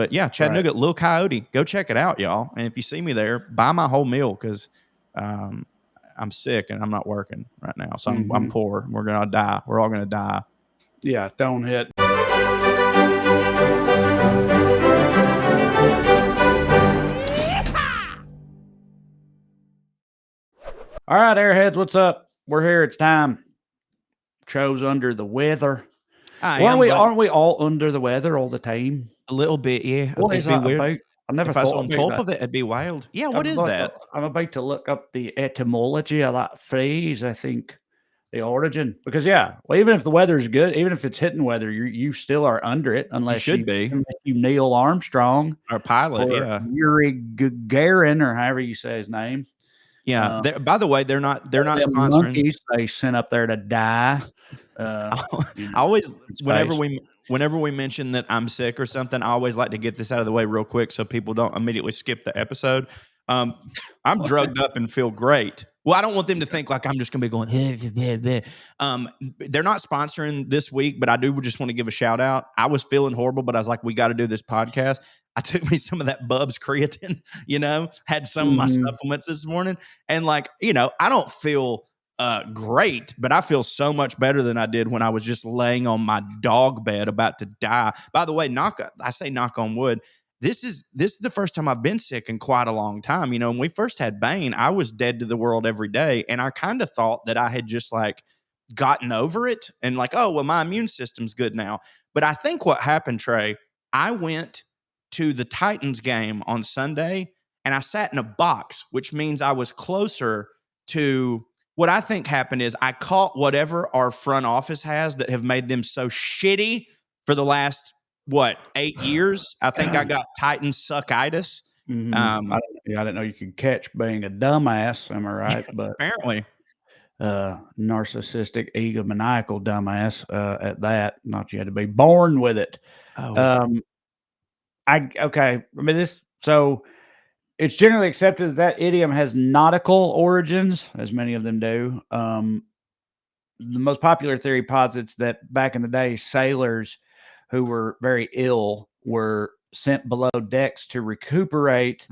But yeah, Chattanooga, Little Coyote, go check it out, y'all. And if you see me there, buy my whole meal because I'm sick and I'm not working right now. So I'm poor. We're going to die. We're all going to die. Yeah, don't hit. All right, airheads, what's up? We're here. It's time. Cho's under the weather. Aren't we all under the weather all the time? A little bit, yeah. What is that about? I never if I was thought on top of it, it'd be wild. Yeah, what is that? I'm about to look up the etymology of that phrase. I think the origin, because even if the weather's good, even if it's hitting weather, you still are under it unless you Neil Armstrong, our pilot, Yuri Gagarin, or however you say his name. Yeah. By the way, they're not sponsoring monkeys they sent up there to die. I always, whenever we mention that I'm sick or something, I always like to get this out of the way real quick so people don't immediately skip the episode. I'm drugged up and feel great. Well, I don't want them to think like I'm just going to be going, they're not sponsoring this week, but I do just want to give a shout out. I was feeling horrible, but I was like, we got to do this podcast. I took me some of that Bub's creatine, had some of my supplements this morning. And I don't feel great, but I feel so much better than I did when I was just laying on my dog bed about to die. By the way, knock on wood. This is the first time I've been sick in quite a long time. When we first had Bane, I was dead to the world every day. And I kind of thought that I had just gotten over it and my immune system's good now. But I think what happened, Trae, I went to the Titans game on Sunday and I sat in a box, which means I was closer to what I think happened is I caught whatever our front office has that have made them so shitty for the last 8 years. I think I got Titan suckitis. I didn't know you could catch being a dumbass. Am I right? But apparently, narcissistic, egomaniacal dumbass. At that, not you had to be born with it. Oh. So it's generally accepted that idiom has nautical origins, as many of them do. The most popular theory posits that back in the day, sailors who were very ill were sent below decks to recuperate.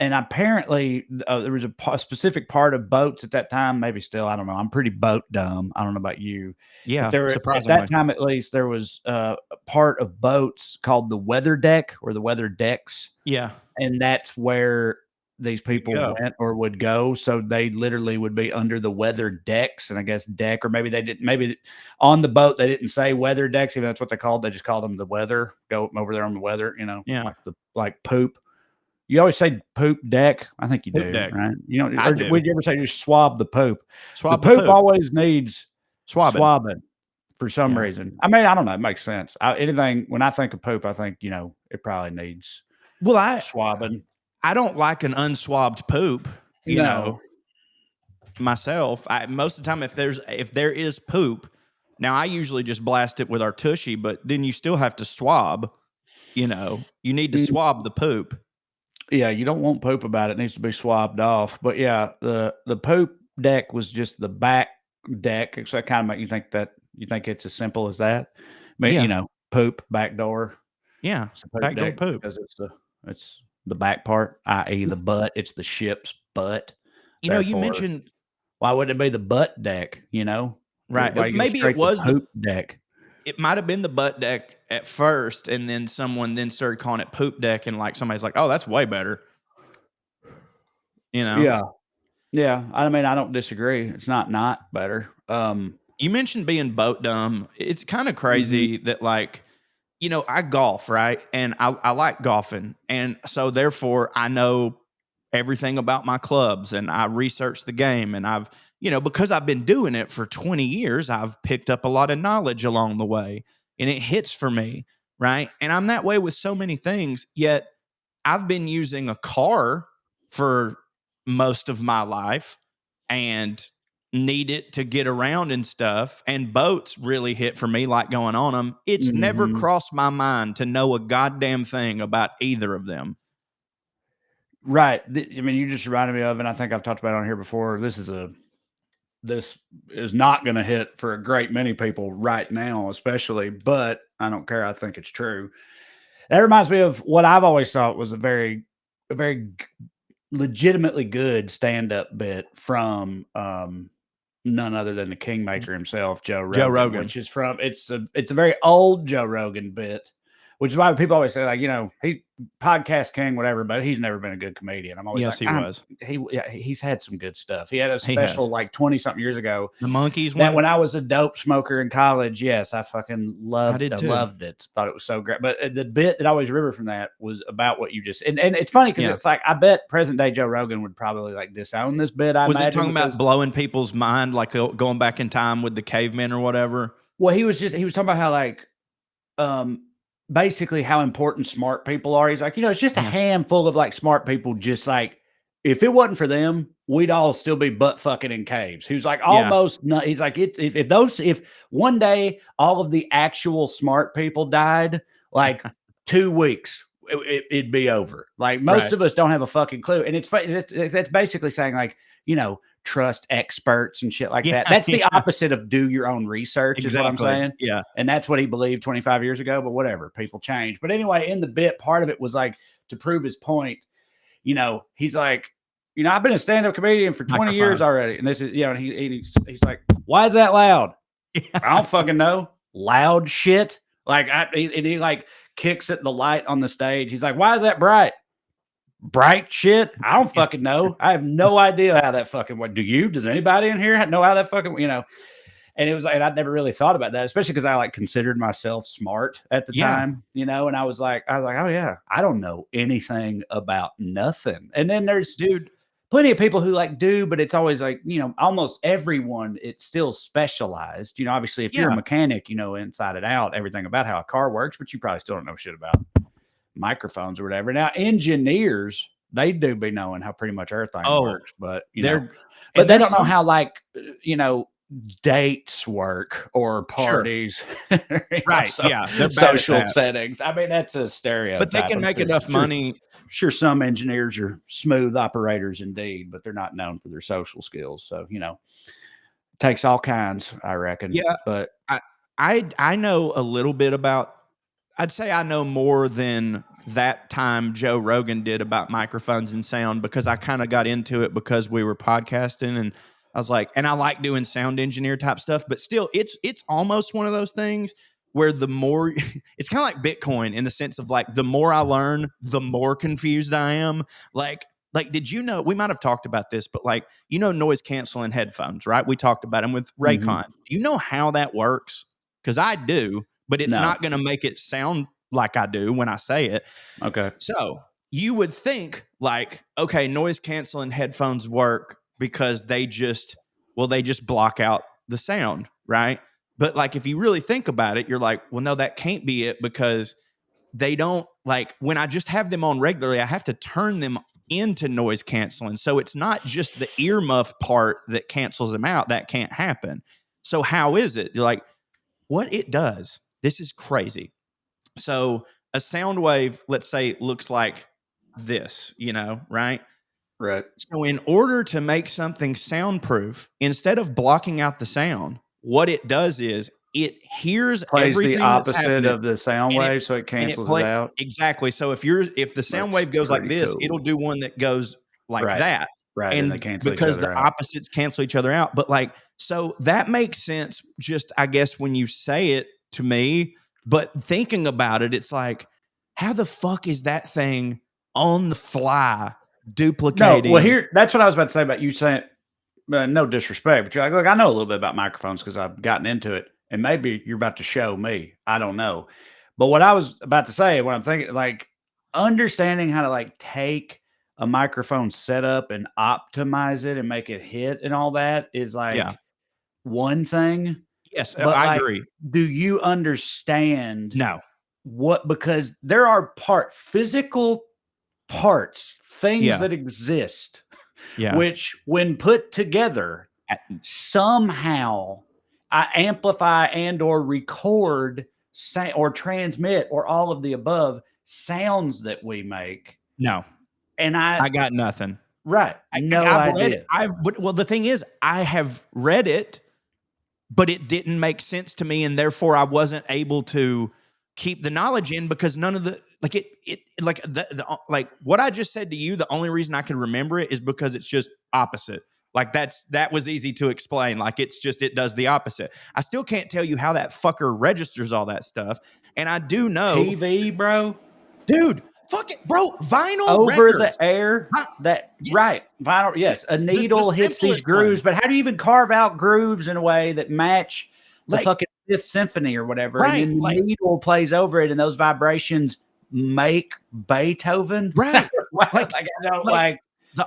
And apparently there was a specific part of boats at that time, maybe still, I don't know. I'm pretty boat dumb. I don't know about you. Yeah, surprisingly. At that time, at least, there was a part of boats called the weather deck or the weather decks. Yeah. And that's where these people went or would go. So they literally would be under the weather decks, and I guess deck, or maybe they didn't, maybe on the boat, they didn't say weather decks, even that's what they called. They just called them the weather, go over there on the weather, Yeah. like poop. You always say poop deck. I think you poop do, deck. right? Would you ever say just swab the poop? Swab the poop always needs swabbing for some reason. I mean, I don't know. It makes sense. When I think of poop, I think, it probably needs swabbing. I don't like an unswabbed poop, you know, myself. Most of the time, if there is poop, now I usually just blast it with our tushy, but then you still have to swab, you need to swab the poop. Yeah, you don't want poop about it. It needs to be swabbed off. But yeah, the poop deck was just the back deck. So that kind of make you think it's as simple as that. I mean, poop, back door. Yeah, back door poop. Because it's the back part, i.e. the butt. It's the ship's butt. You mentioned, why would it be the butt deck? Right? Maybe it was the poop deck. It might have been the butt deck at first, and then someone started calling it poop deck, and somebody's like, "Oh, that's way better." Yeah. I mean, I don't disagree. It's not better. You mentioned being boat dumb. It's kind of crazy that I golf, right? And I like golfing. And so therefore I know everything about my clubs and I research the game. And I've, because I've been doing it for 20 years, I've picked up a lot of knowledge along the way and it hits for me, right? And I'm that way with so many things, yet I've been using a car for most of my life and need it to get around and stuff, and boats really hit for me, like going on them. It's never crossed my mind to know a goddamn thing about either of them. Right. I mean, you just reminded me of, and I think I've talked about it on here before. This is not going to hit for a great many people right now, especially, but I don't care. I think it's true. That reminds me of what I've always thought was a very legitimately good stand-up bit from none other than the kingmaker himself, Joe Joe Rogan, Rogan. which is from it's a very old Joe Rogan bit, which is why people always say, like, he podcast king, whatever, but he's never been a good comedian. I'm always Yes, he like, was. he's had some good stuff. He had a He special has. like 20-something years ago The Monkeys that one? when I was a dope smoker in college, yes, I fucking loved did I too. loved it. Thought it was so great. But the bit that I always remember from that was about what you just and it's funny because Yeah. it's like I bet present day Joe Rogan would probably like disown this bit. I Was it imagine talking about blowing people's mind, like going back in time with the cavemen or whatever? well, he was talking about how like um basically how important smart people are. He's like, it's just a Yeah. handful of like smart people, just like if it wasn't for them, we'd all still be butt fucking in caves. He was like Yeah. almost not, he's like if one day all of the actual smart people died, like 2 weeks, it'd be over. Like most Right. of us don't have a fucking clue. And that's basically saying like, trust experts and shit like Yeah. that. That's the Yeah. opposite of do your own research, is what I'm Exactly. saying. Yeah. And that's what he believed 25 years ago, but whatever, people change. But anyway, in the bit, part of it was like to prove his point, he's like, I've been a stand-up comedian for 20 years Microphones. already. And this is, and he's like, why is that loud? I don't fucking know. Loud shit. Like, he like kicks at the light on the stage. He's like, why is that bright? Bright shit. I don't fucking know. I have no idea how that fucking went. Do you? Does anybody in here know how that fucking, And it was like, and I'd never really thought about that, especially because I like considered myself smart at the time, and I was like, oh yeah, I don't know anything about nothing. And then there's plenty of people who like do, but it's always like, almost everyone, it's still specialized. Obviously if you're a mechanic, inside and out, everything about how a car works, but you probably still don't know shit about microphones or whatever. Now, engineers, they do be knowing how pretty much everything works, but but they don't know how like dates work or parties, right? They're social settings. I mean, that's a stereotype. But they can make enough money. Sure, some engineers are smooth operators indeed, but they're not known for their social skills. So it takes all kinds, I reckon. Yeah, but I know a little bit about. I'd say I know more than that time Joe Rogan did about microphones and sound, because I kind of got into it because we were podcasting, and I was like, and I like doing sound engineer type stuff, but still it's almost one of those things where the more it's kind of like Bitcoin in the sense of like, the more I learn, the more confused I am. Like, did you know, we might've talked about this, but like, noise canceling headphones, right? We talked about them with Raycon. Do you know how that works? Cause I do, but it's not going to make it sound like I do when I say it. Okay. So you would think like, okay, noise canceling headphones work because they just block out the sound, right? But like, if you really think about it, you're like, well, no, that can't be it, because they don't, like, when I just have them on regularly, I have to turn them into noise canceling. So it's not just the earmuff part that cancels them out. That can't happen. So how is it? You're like, what it does, this is crazy. So a sound wave, let's say, looks like this, right? Right. So in order to make something soundproof, instead of blocking out the sound, what it does is it hears Plays everything the that's opposite happening, of the sound wave, so it cancels it out. Exactly. So if the sound wave goes like this, it'll do one that goes like that. Right. And they cancel each because other the out. opposites cancel each other out. But like, so that makes sense just, I guess, when you say it to me, but thinking about it, it's like, how the fuck is that thing on the fly duplicating? No, well, that's what I was about to say about you saying, no disrespect, but you're like, look, I know a little bit about microphones because I've gotten into it, and maybe you're about to show me. I don't know. But what I was about to say, what I'm thinking, like, understanding how to like take a microphone setup and optimize it and make it hit and all that is like one thing. Yes, But I like, agree. do you understand No. because there are physical parts, things that exist, which when put together, somehow I amplify and or record or transmit or all of the above sounds that we make. No. And I got nothing. Right. No I've idea. read it. Well, the thing is, I have read it, but it didn't make sense to me, and therefore I wasn't able to keep the knowledge in because none of the like what I just said to you, the only reason I can remember it is because it's just opposite. Like that was easy to explain. Like it does the opposite. I still can't tell you how that fucker registers all that stuff. And I do know TV, bro. Dude, fuck it, bro. Vinyl Over records. the air. Right. Vinyl. Yes. A needle hits these grooves, but how do you even carve out grooves in a way that match the fucking Fifth Symphony or whatever? Right. And then the needle plays over it and those vibrations make Beethoven. Right.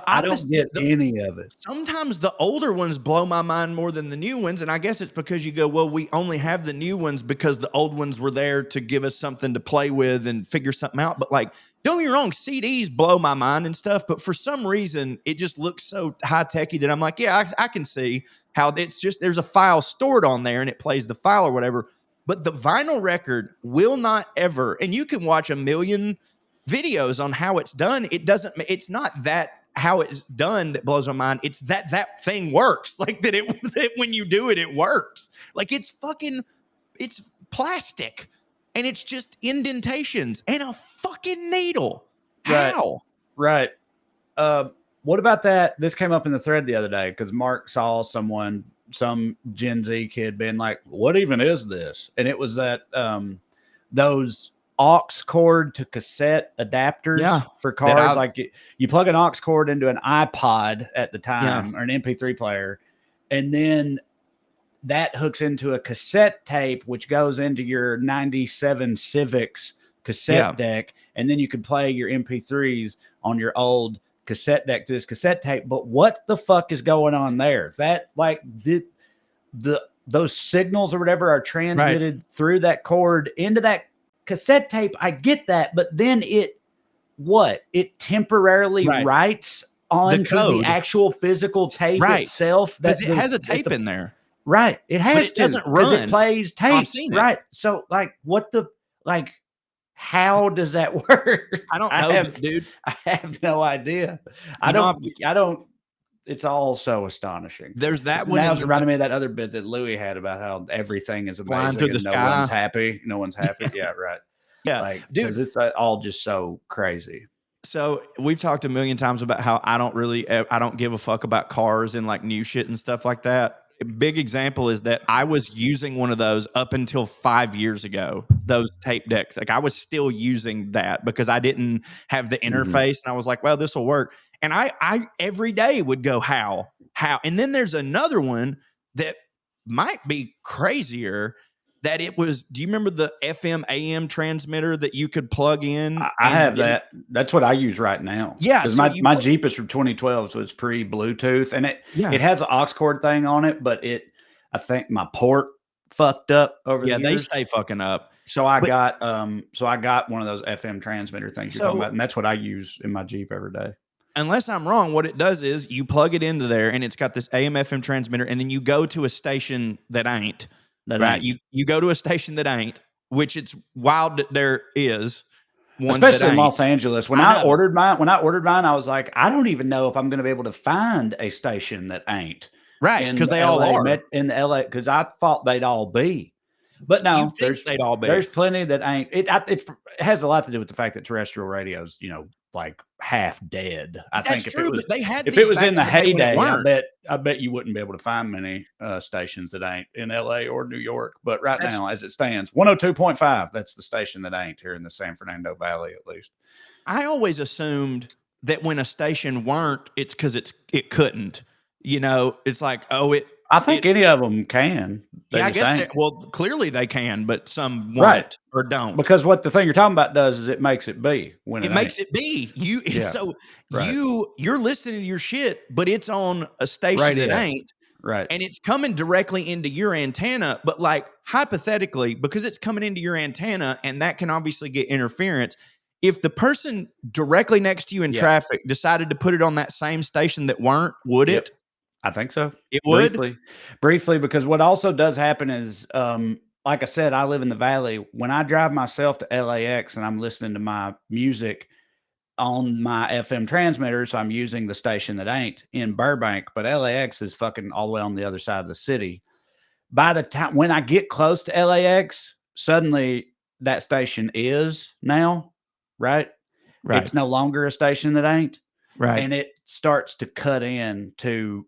I don't get any of it. Sometimes the older ones blow my mind more than the new ones. And I guess it's because you go, well, we only have the new ones because the old ones were there to give us something to play with and figure something out. But like, don't get me wrong, CDs blow my mind and stuff. But for some reason, it just looks so high-techy that I'm like, yeah, I can see how it's just, there's a file stored on there and it plays the file or whatever. But the vinyl record will not ever, and you can watch a million videos on how it's done. It's not that how it's done that blows my mind. It's that thing works. Like that when you do it, it works. Like it's plastic and it's just indentations and a fucking needle. How? Right. What about that? This came up in the thread the other day because Mark saw some Gen Z kid being like, what even is this? And it was that those aux cord to cassette adapters for cars. Like you plug an aux cord into an iPod at the time or an MP3 player, and then that hooks into a cassette tape, which goes into your 97 Civics cassette deck. And then you can play your MP3s on your old cassette deck to this cassette tape. But what the fuck is going on there? That those signals or whatever are transmitted through that cord into that cassette tape. I get that, but then it temporarily writes onto the actual physical tape itself. Because it has a tape in there. Right. It has but it doesn't run. It plays tapes. Right. So how does that work? I don't know, dude. I have no idea. I don't. It's all so astonishing. There's that one. Now it's reminding me of that other bit that Louis had about how everything is amazing. Flying through the sky. No one's happy. No one's happy. Yeah, right. Yeah, dude, it's all just so crazy. So we've talked a million times about how I don't give a fuck about cars and like new shit and stuff like that. A big example is that I was using one of those up until 5 years ago, those tape decks. Like I was still using that because I didn't have the interface and I was like, well, this will work. And I every day would go, how? And then there's another one that might be crazier. That it was, do you remember the FM AM transmitter that you could plug in? I have that. That's what I use right now. Yeah. So my Jeep is from 2012, so it's pre-Bluetooth. And it has an aux cord thing on it, but I think my port fucked up over the years. Yeah, they stay fucking up. So I got one of those FM transmitter things you're talking about, and that's what I use in my Jeep every day. Unless I'm wrong, what it does is you plug it into there and it's got this AM FM transmitter, and then you go to a station that ain't. You go to a station that ain't, which it's wild that there is ones especially that in Los Angeles. When I ordered mine, I was like, I don't even know if I'm going to be able to find a station that ain't because they all are in the LA. Because I thought they'd all be, but no, there's plenty that ain't. It has a lot to do with the fact that terrestrial radio's like half dead. That's true, but they had if it was in the heyday, I bet you wouldn't be able to find many stations that ain't in LA or New York. But now, as it stands, 102.5, that's the station that ain't here in the San Fernando Valley, at least. I always assumed that when a station weren't, it's because it couldn't. It's like, I think any of them can. I guess. Clearly they can, but some won't or don't. Because what the thing you're talking about does is it makes it be when it makes it be. You're listening to your shit, but it's on a station that ain't. Right. And it's coming directly into your antenna, but like hypothetically, because it's coming into your antenna and that can obviously get interference. If the person directly next to you in traffic decided to put it on that same station that weren't, would it? I think so. It would briefly, because what also does happen is, like I said, I live in the Valley. When I drive myself to LAX and I'm listening to my music on my FM transmitter, so I'm using the station that ain't in Burbank, but LAX is fucking all the way on the other side of the city. By the time when I get close to LAX, suddenly that station is now, right? Right. It's no longer a station that ain't. Right. And it starts to cut in to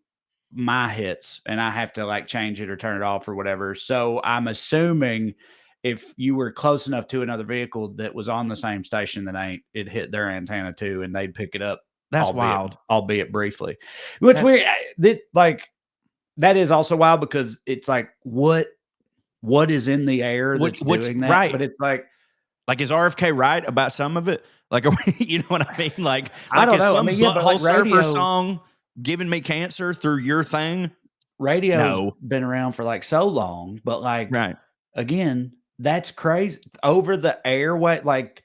my hits, and I have to like change it or turn it off or whatever. So I'm assuming if you were close enough to another vehicle that was on the same station that ain't, it hit their antenna too, and they'd pick it up, That's wild. albeit briefly. Which that is also wild because it's like what is in the air that's doing that? Right. But it's like is RFK right about some of it? Like, you know what I mean? I don't is know. some I mean, yeah, but butthole like surfer song giving me cancer through your thing? Radio's been around for like so long, but like, right. Again, that's crazy. Over the airway, like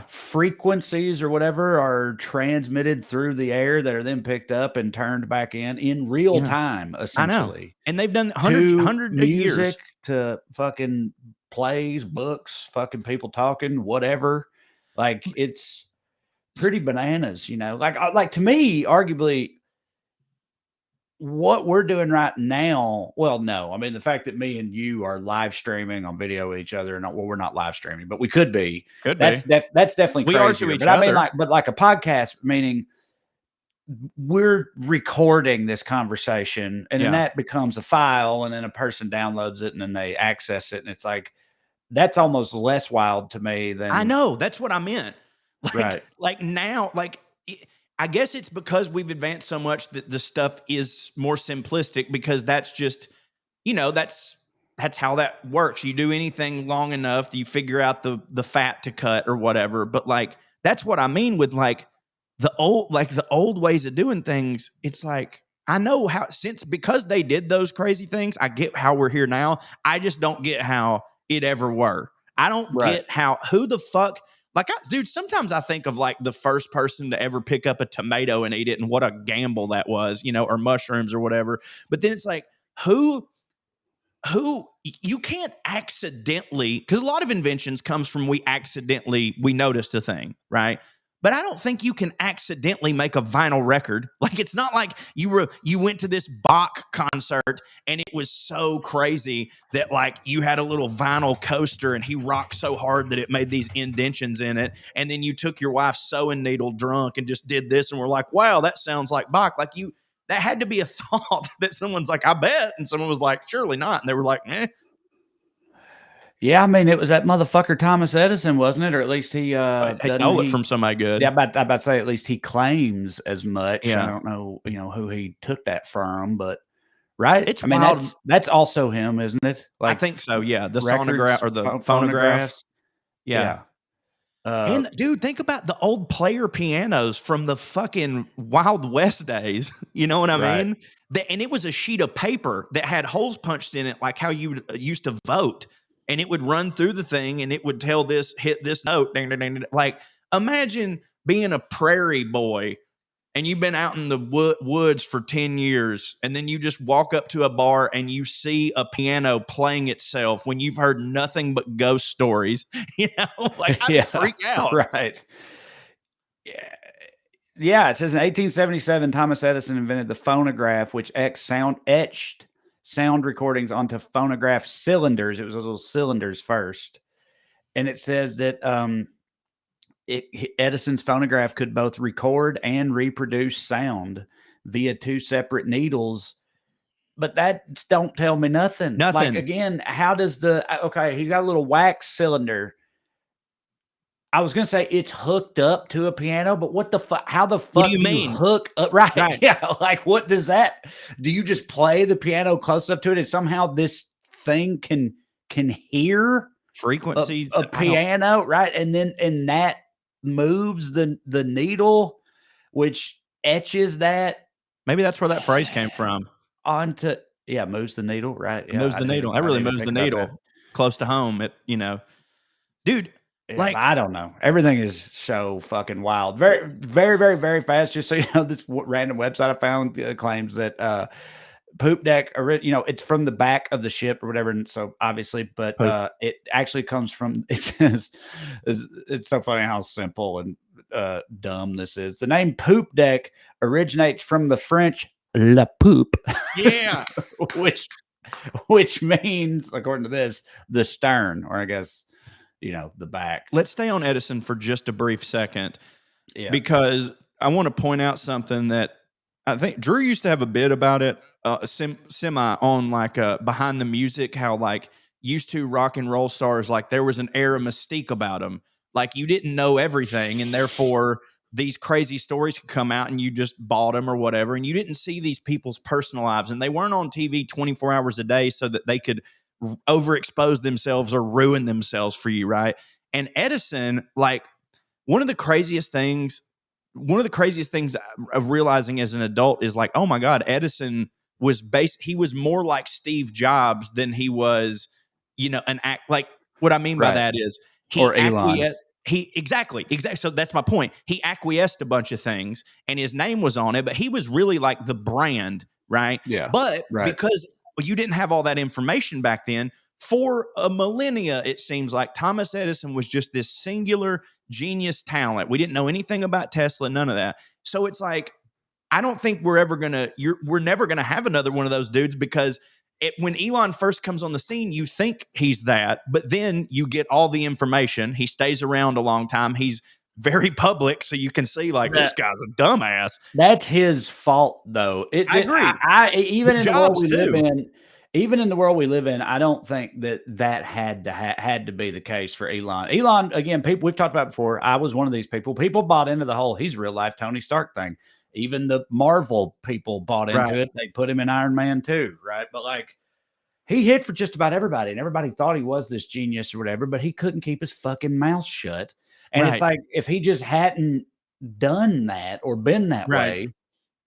frequencies or whatever are transmitted through the air that are then picked up and turned back in real time, essentially. I know. And they've done hundred music years. To fucking plays, books, fucking people talking, whatever. Like it's pretty bananas, you know. Like to me, arguably, what we're doing right now, well, no, I mean the fact that me and you are live streaming on video with each other, and we're not live streaming, but we could be. That's definitely we crazier. are to each but other. I mean, like a podcast, meaning we're recording this conversation, and then that becomes a file, and then a person downloads it, and then they access it, and it's like that's almost less wild to me than I know. That's what I meant. Like now, I guess it's because we've advanced so much that the stuff is more simplistic because that's just, that's how that works. You do anything long enough, you figure out the fat to cut or whatever. But like, that's what I mean with the old ways of doing things. It's like, I know because they did those crazy things, I get how we're here now. I just don't get how it ever were. I don't get who the fuck. Dude, sometimes I think of like the first person to ever pick up a tomato and eat it and what a gamble that was, or mushrooms or whatever. But then it's like, who you can't accidentally, because a lot of inventions comes from we noticed a thing, right? But I don't think you can accidentally make a vinyl record. Like, it's not like you went to this Bach concert and it was so crazy that like you had a little vinyl coaster and he rocked so hard that it made these indentions in it. And then you took your wife's sewing needle drunk and just did this and we're like, wow, that sounds like Bach. Like that had to be a thought that someone's like, I bet. And someone was like, surely not. And they were like, eh. Yeah, I mean, it was that motherfucker Thomas Edison, wasn't it? Or at least he stole it from somebody good. Yeah, I'm about to say at least he claims as much. Yeah. I don't know, who he took that from, but it's wild. That's also him, isn't it? Like, I think so. Yeah, the sonograph or the phonograph. Yeah. And dude, think about the old player pianos from the fucking Wild West days. You know what I mean? And it was a sheet of paper that had holes punched in it, like how you used to vote. And it would run through the thing and it would tell this, hit this note. Ding, ding, ding, ding. Like, imagine being a prairie boy and you've been out in the woods for 10 years. And then you just walk up to a bar and you see a piano playing itself when you've heard nothing but ghost stories. Like I'd freak out. Right. Yeah. Yeah. It says in 1877, Thomas Edison invented the phonograph, which etched sound recordings onto phonograph cylinders. It was those little cylinders first. And it says that Edison's phonograph could both record and reproduce sound via two separate needles. But that don't tell me nothing. Like, again, how does he's got a little wax cylinder. I was going to say it's hooked up to a piano, but what the fuck? How the fuck do you mean? Hook up? Right. Yeah. Like, what does that? Do you just play the piano close enough to it and somehow this thing can hear frequencies a piano, right? And that moves the needle, which etches that. Maybe that's where that phrase came from. Onto moves the needle, right? Yeah, moves the needle. That really moves the needle close to home. Dude. Yeah, like, I don't know. Everything is so fucking wild. Very, very, very, very fast. Just so you know, this random website I found claims that poop deck, it's from the back of the ship or whatever. And so obviously, but it actually comes from. It says it's so funny how simple and dumb this is. The name poop deck originates from the French "la poupe," yeah, which means, according to this, the stern, or I guess. the back. Let's stay on Edison for just a brief second, Yeah. because I want to point out something that I think Drew used to have a bit about it, semi on like behind the music, how like used to rock and roll stars, like there was an air of mystique about them. Like you didn't know everything, and therefore these crazy stories could come out and you just bought them or whatever. And you didn't see these people's personal lives, and they weren't on TV 24 hours a day so that they could overexpose themselves or ruin themselves for you. Right. And Edison, like, one of the craziest things of realizing as an adult is like, oh my God, Edison he was more like Steve Jobs than he was, an act. Like, what I mean by Right. that is he Or Elon. acquiesced. Exactly. So that's my point. He acquiesced a bunch of things and his name was on it, but he was really like the brand, right? Yeah. But Right. because you didn't have all that information back then, for a millennia, it seems like Thomas Edison was just this singular genius talent. We didn't know anything about Tesla, none of that. So it's like, I don't think we're never gonna have another one of those dudes, because when Elon first comes on the scene, you think he's that, but then you get all the information. He stays around a long time. He's very public, so you can see like this guy's a dumbass. That's his fault, though. I agree. Even The in the world Jobs we live too. in, I don't think that had to be the case for Elon. Elon, again, people we've talked about before. I was one of these people. People bought into the whole he's real life Tony Stark thing. Even the Marvel people bought into Right. it. They put him in Iron Man too, right? But like he hit for just about everybody, and everybody thought he was this genius or whatever, but he couldn't keep his fucking mouth shut. And it's Right. like if he just hadn't done that or been that Right. way,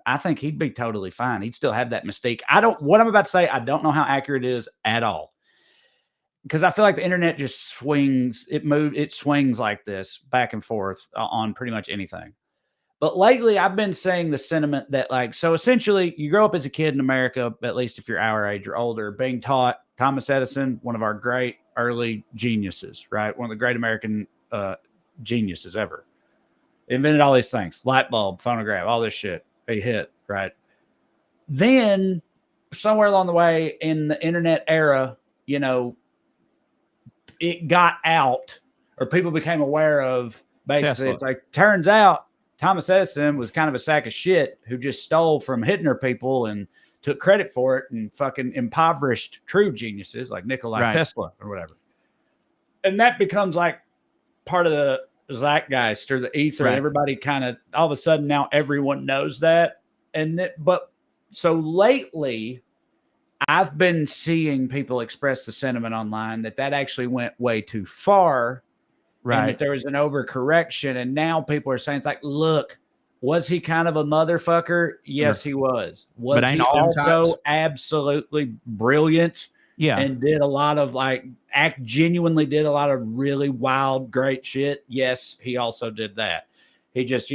I think he'd be totally fine. He'd still have that mystique. What I'm about to say, I don't know how accurate it is at all. Because I feel like the internet just swings, it swings like this back and forth on pretty much anything. But lately, I've been saying the sentiment that, like, so essentially, you grow up as a kid in America, at least if you're our age or older, being taught Thomas Edison, one of our great early geniuses, right? One of the great American geniuses ever. Invented all these things, light bulb, phonograph, all this shit. He hit, right? Then, somewhere along the way in the internet era, it got out, or people became aware of, basically, Tesla. it's like, turns out Thomas Edison was kind of a sack of shit who just stole from Hitler people and took credit for it and fucking impoverished true geniuses like Nikola Tesla or whatever. And that becomes like part of the zeitgeist or the ether. Right. Everybody kind of, all of a sudden now everyone knows that. But so lately, I've been seeing people express the sentiment online that actually went way too far. Right. And that there was an overcorrection. And now people are saying, it's like, look, was he kind of a motherfucker? Yes, he was. Was he also absolutely brilliant? Yeah. And did a lot of genuinely did a lot of really wild, great shit? Yes, he also did that. He just,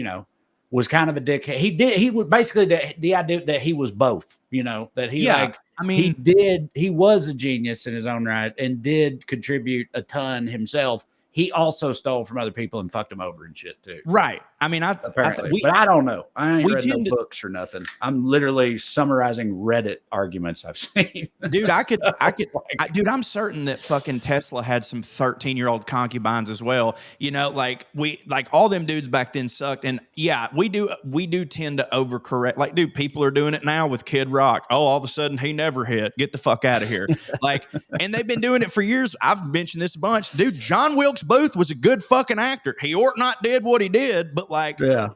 was kind of a dickhead. He would basically the idea that he was both, that he was a genius in his own right and did contribute a ton himself. He also stole from other people and fucked them over and shit too. Right. I mean, but I don't know. I ain't read no books or nothing. I'm literally summarizing Reddit arguments I've seen. Dude, dude, I'm certain that fucking Tesla had some 13-year-old concubines as well. All them dudes back then sucked. And yeah, we do tend to overcorrect. Like, dude, people are doing it now with Kid Rock. Oh, all of a sudden he never hit. Get the fuck out of here. And they've been doing it for years. I've mentioned this a bunch. Dude, John Wilkes Booth was a good fucking actor. He ought not did what he did, but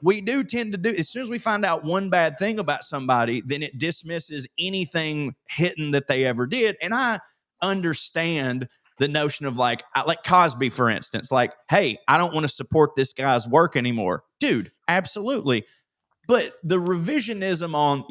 we do tend to do, as soon as we find out one bad thing about somebody, then it dismisses anything hidden that they ever did. And I understand the notion of like Cosby, for instance, like, hey, I don't want to support this guy's work anymore. Dude, absolutely. But the revisionism on,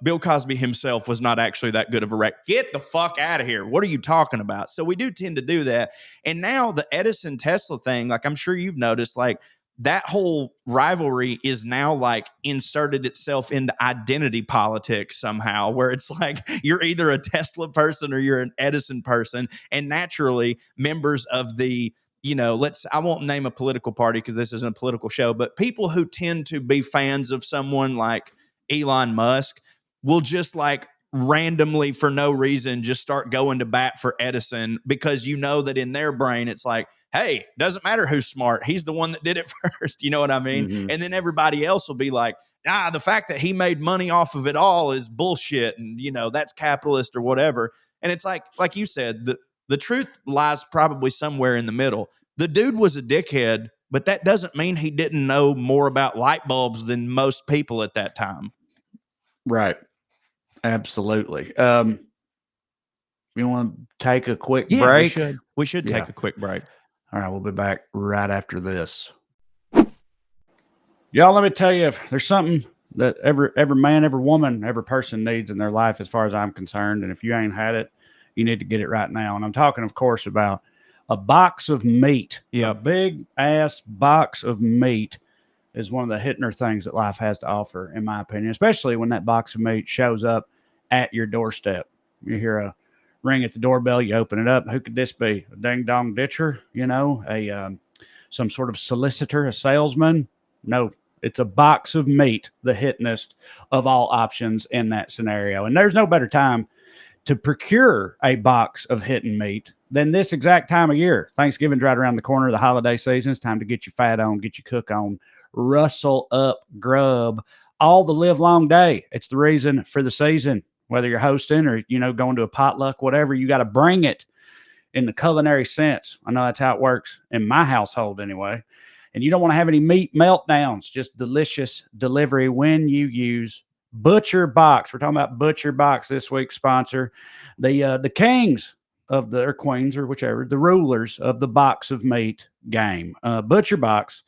Bill Cosby himself was not actually that good of a wreck. Get the fuck out of here. What are you talking about? So we do tend to do that. And now the Edison Tesla thing, like I'm sure you've noticed, like that whole rivalry is now like inserted itself into identity politics somehow, where it's like you're either a Tesla person or you're an Edison person. And naturally, members of the I won't name a political party because this isn't a political show, but people who tend to be fans of someone like Elon Musk will just like randomly for no reason just start going to bat for Edison, because you know that in their brain it's like, hey, doesn't matter who's smart, he's the one that did it first. You know what I mean? And then everybody else will be like, the fact that he made money off of it all is bullshit, and that's capitalist or whatever. And it's like you said, the truth lies probably somewhere in the middle. The dude was a dickhead, but that doesn't mean he didn't know more about light bulbs than most people at that time. Right. Absolutely. You want to take a quick break? We should take a quick break. All right, we'll be back right after this. Y'all, let me tell you, if there's something that every man, every woman, every person needs in their life, as far as I'm concerned, and if you ain't had it, you need to get it right now. And I'm talking, of course, about a box of meat. Yeah. A big ass box of meat is one of the hitting things that life has to offer, in my opinion, especially when that box of meat shows up at your doorstep. You hear a ring at the doorbell, you open it up. Who could this be? A ding dong ditcher? Some sort of solicitor, a salesman? No, it's a box of meat, the hittingest of all options in that scenario. And there's no better time to procure a box of hitting meat than this exact time of year. Thanksgiving's right around the corner, the holiday season. It's time to get your fat on, get your cook on, rustle up grub all the live long day. It's the reason for the season. Whether you're hosting or, going to a potluck, whatever, you got to bring it in the culinary sense. I know that's how it works in my household anyway. And you don't want to have any meat meltdowns, just delicious delivery when you use Butcher Box. We're talking about Butcher Box this week's sponsor. The kings of or queens or whichever, the rulers of the box of meat game. Butcher Box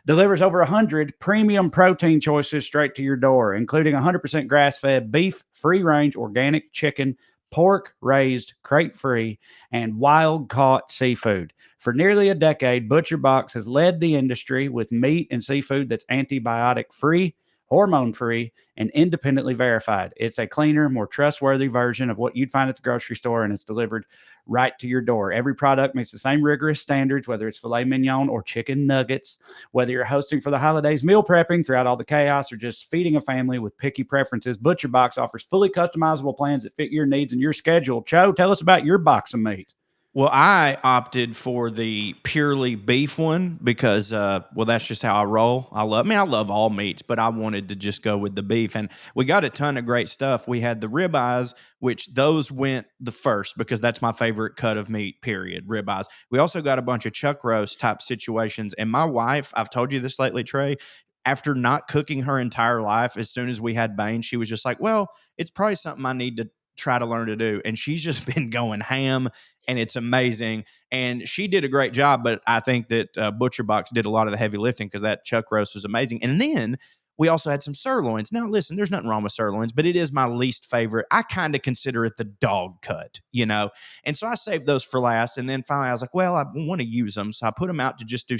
delivers over 100 premium protein choices straight to your door, including 100% grass-fed beef, free-range organic chicken, pork raised, crate-free, and wild-caught seafood. For nearly a decade, Butcher Box has led the industry with meat and seafood that's antibiotic-free, hormone-free, and independently verified. It's a cleaner, more trustworthy version of what you'd find at the grocery store, and it's delivered right to your door. Every product meets the same rigorous standards, whether it's filet mignon or chicken nuggets, whether you're hosting for the holidays, meal prepping throughout all the chaos, or just feeding a family with picky preferences. Butcher Box offers fully customizable plans that fit your needs and your schedule. Cho, tell us about your box of meat. Well, I opted for the purely beef one because, that's just how I roll. I love all meats, but I wanted to just go with the beef. And we got a ton of great stuff. We had the ribeyes, which those went the first because that's my favorite cut of meat, period, ribeyes. We also got a bunch of chuck roast type situations. And my wife, I've told you this lately, Trae, after not cooking her entire life, as soon as we had Bane, she was just like, well, it's probably something I need to try to learn to do. And she's just been going ham, and it's amazing. And she did a great job, but I think that Butcher Box did a lot of the heavy lifting because that chuck roast was amazing. And then we also had some sirloins. Now, listen, there's nothing wrong with sirloins, but it is my least favorite. I kind of consider it the dog cut, And so I saved those for last. And then finally I was like, well, I want to use them. So I put them out to just do,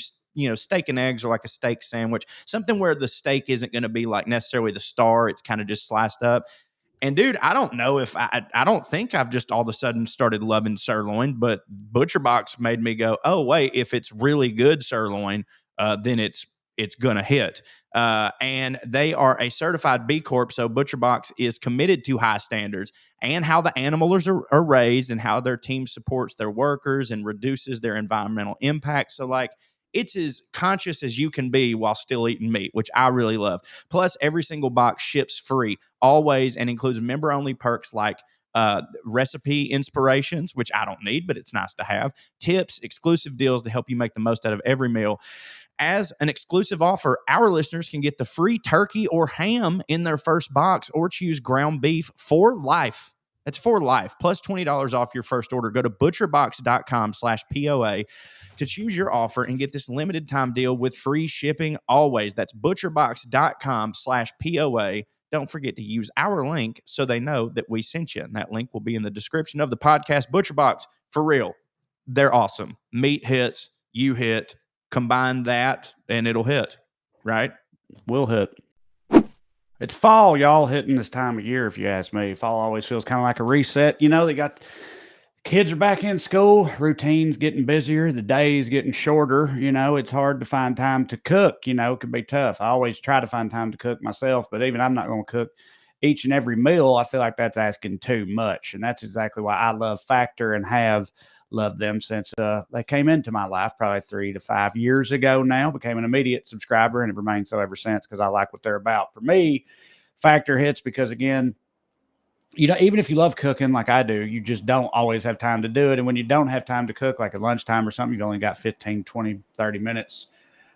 steak and eggs or like a steak sandwich, something where the steak isn't going to be like necessarily the star. It's kind of just sliced up. And dude, I don't know if I don't think I've just all of a sudden started loving sirloin, but Butcher Box made me go, oh wait, if it's really good sirloin, then it's gonna hit. And they are a certified B Corp, so Butcher Box is committed to high standards and how the animals are raised and how their team supports their workers and reduces their environmental impact. So like, it's as conscious as you can be while still eating meat, which I really love. Plus, every single box ships free, always, and includes member-only perks like recipe inspirations, which I don't need, but it's nice to have, tips, exclusive deals to help you make the most out of every meal. As an exclusive offer, our listeners can get the free turkey or ham in their first box or choose ground beef for life. That's for life, plus $20 off your first order. Go to butcherbox.com/POA to choose your offer and get this limited time deal with free shipping always. That's butcherbox.com/POA. Don't forget to use our link so they know that we sent you. And that link will be in the description of the podcast. ButcherBox, for real, they're awesome. Meat hits, you hit, combine that, and it'll hit, right? We'll hit. It's fall, y'all, hitting this time of year, if you ask me. Fall always feels kind of like a reset. They got kids are back in school, routines getting busier, the days getting shorter. It's hard to find time to cook. It can be tough. I always try to find time to cook myself, but even I'm not going to cook each and every meal, I feel like that's asking too much. And that's exactly why I love Factor and have loved them since they came into my life probably 3 to 5 years ago now. Became an immediate subscriber and have remained so ever since because I like what they're about. For me, Factor hits because, again, even if you love cooking like I do, you just don't always have time to do it. And when you don't have time to cook, like at lunchtime or something, you've only got 15, 20, 30 minutes.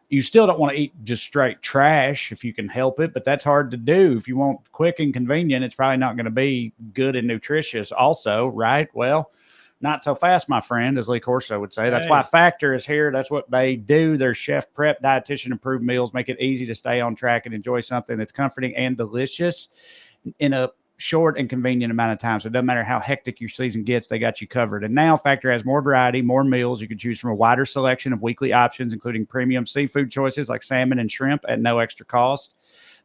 You still don't want to eat just straight trash if you can help it, but that's hard to do. If you want quick and convenient, it's probably not going to be good and nutritious also, right? Well, not so fast, my friend, as Lee Corso would say. Hey. That's why Factor is here. That's what they do. Their chef prep, dietitian approved meals make it easy to stay on track and enjoy something that's comforting and delicious in a short and convenient amount of time. So it doesn't matter how hectic your season gets, they got you covered. And now Factor has more variety, more meals. You can choose from a wider selection of weekly options, including premium seafood choices like salmon and shrimp at no extra cost.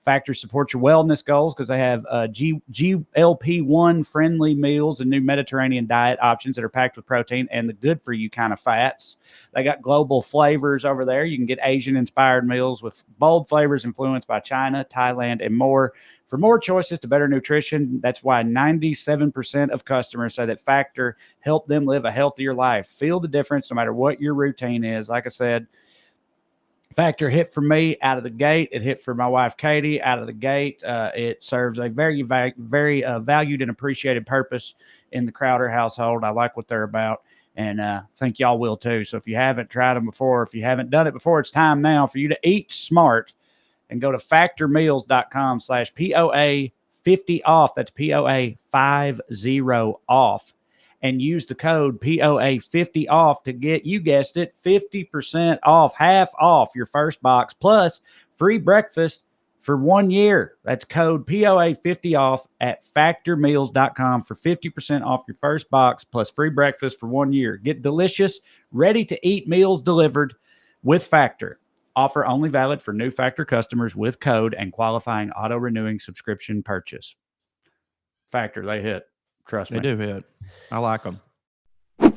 Factor supports your wellness goals because they have GLP-1 friendly meals and new Mediterranean diet options that are packed with protein and the good for you kind of fats. They got global flavors over there. You can get Asian inspired meals with bold flavors influenced by China, Thailand, and more. For more choices to better nutrition, that's why 97% of customers say that Factor helped them live a healthier life. Feel the difference no matter what your routine is. Like I said, Factor hit for me out of the gate. It hit for my wife, Katie, out of the gate. It serves a very valued and appreciated purpose in the Crowder household. I like what they're about, and think y'all will too. So if you haven't tried them before, if you haven't done it before, it's time now for you to eat smart and go to factormeals.com/POA50off. That's POA50 off. And use the code POA50off to get, you guessed it, 50% off, half off your first box, plus free breakfast for 1 year. That's code POA50off at factormeals.com for 50% off your first box, plus free breakfast for 1 year. Get delicious, ready-to-eat meals delivered with Factor. Offer only valid for new Factor customers with code and qualifying auto-renewing subscription purchase. Factor, they hit. Trust me. They do hit. I like them. All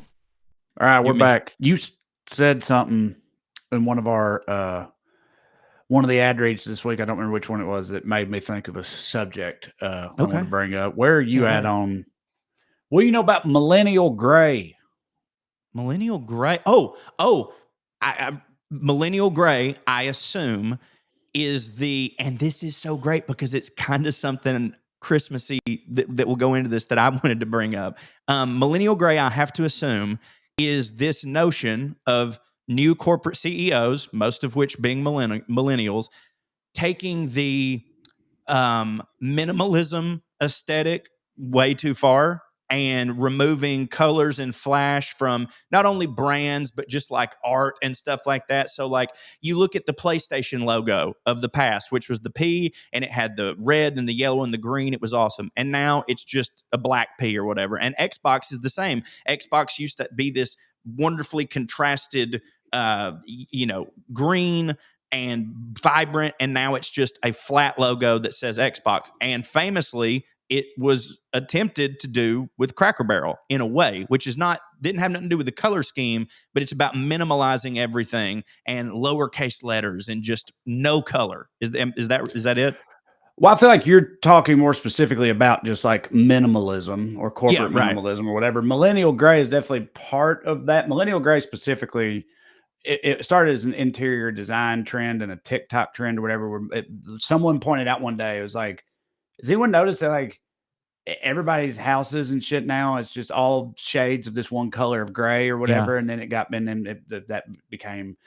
right, we're back. You said something in one of the ad reads this week. I don't remember which one it was that made me think of a subject I want to bring up. Where are you at on? What do you know about millennial gray? Millennial gray. Millennial gray, I assume, is and this is so great because it's kind of something Christmassy that will go into this that I wanted to bring up. Millennial gray, I have to assume, is this notion of new corporate CEOs, most of which being millennials, taking the minimalism aesthetic way too far and removing colors and flash from not only brands, but just like art and stuff like that. So like you look at the PlayStation logo of the past, which was the P, and it had the red and the yellow and the green. It was awesome. And now it's just a black P or whatever. And Xbox is the same. Xbox used to be this wonderfully contrasted, green and vibrant, and now it's just a flat logo that says Xbox. And famously, it was attempted to do with Cracker Barrel in a way, which didn't have nothing to do with the color scheme, but it's about minimalizing everything and lowercase letters and just no color. Is that it? Well, I feel like you're talking more specifically about just like minimalism or corporate minimalism or whatever. Millennial gray is definitely part of that. Millennial gray specifically, it started as an interior design trend and a TikTok trend or whatever. Someone pointed out one day, it was like, has anyone noticed that like everybody's houses and shit now, it's just all shades of this one color of gray or whatever. Yeah. And then that became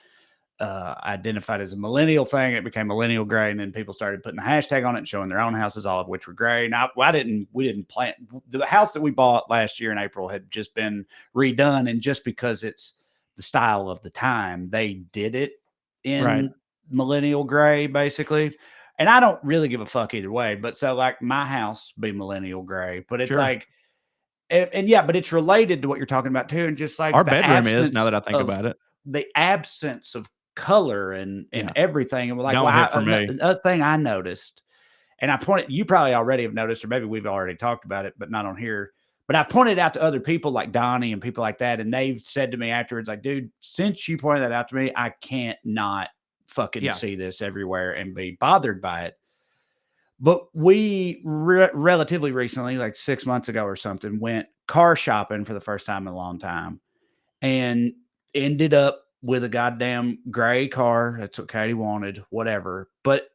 identified as a millennial thing. It became millennial gray. And then people started putting a hashtag on it and showing their own houses, all of which were gray. Now, we didn't plan. The house that we bought last year in April had just been redone. And just because it's the style of the time, they did it in millennial gray, basically. And I don't really give a fuck either way. But so like my house be millennial gray, but it's like, and yeah, but it's related to what you're talking about too. And just like our bedroom is, now that I think about it, the absence of color and everything. And we're like, another thing I noticed, and you probably already have noticed, or maybe we've already talked about it, but not on here. But I've pointed out to other people like Donnie and people like that. And they've said to me afterwards, like, dude, since you pointed that out to me, I can't not fucking see this everywhere and be bothered by it. But we relatively recently, like 6 months ago or something, went car shopping for the first time in a long time and ended up with a goddamn gray car. That's what Katie wanted, whatever. But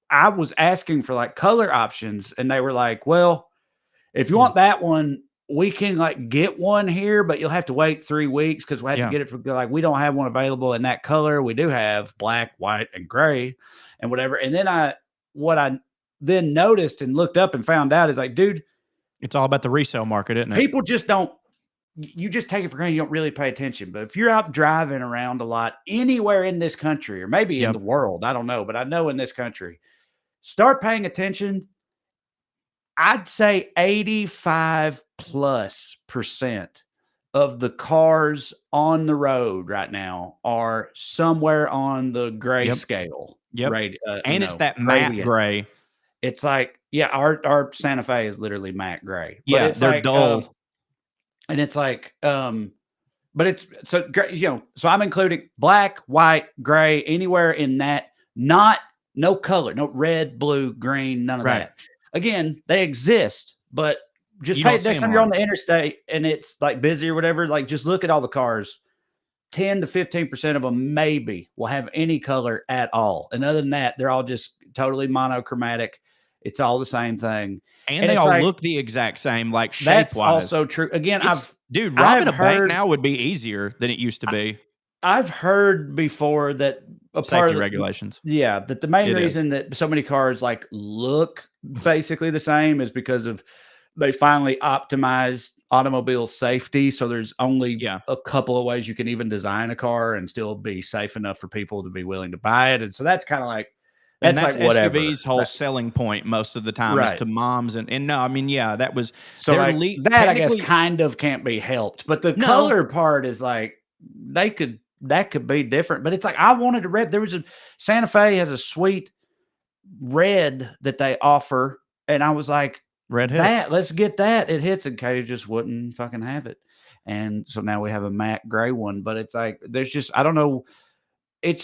I was asking for like color options, and they were like, well, if you want that one, we can like get one here, but you'll have to wait 3 weeks because we have to get it from like we don't have one available in that color. We do have black, white, and gray, and whatever. And then what I then noticed and looked up and found out is like, dude, it's all about the resale market, isn't it? People just don't. You just take it for granted. You don't really pay attention. But if you're out driving around a lot anywhere in this country, or maybe in the world, I don't know, but I know in this country, start paying attention. I'd say 85+% of the cars on the road right now are somewhere on the gray scale. Right. And it's that matte gray. It's like, our Santa Fe is literally matte gray. But it's they're like, dull. and it's like, but it's so, so I'm including black, white, gray, anywhere in that, no color, no red, blue, green, none of that. Again, they exist, but just pay next time you're on the interstate and it's like busy or whatever, like just look at all the cars. 10 to 15% of them maybe will have any color at all. And other than that, they're all just totally monochromatic. It's all the same thing. And they all look the exact same, like shape-wise. That's also true. Again, robbing a bank now would be easier than it used to be. I've heard before that safety regulations. Yeah, that the main reason that so many cars like look basically the same is because of they finally optimized automobile safety. So there's only a couple of ways you can even design a car and still be safe enough for people to be willing to buy it. And so that's kind of like that's like whatever. SUV's whole selling point most of the time is to moms and no, I mean, that was so like, that I guess kind of can't be helped. But the color part is like that could be different. But it's like I wanted to red. There was a Santa Fe has a sweet red that they offer, and I was like, red hits. Let's get that. It hits, and Katie just wouldn't fucking have it. And so now we have a matte gray one, but it's like there's just I don't know. It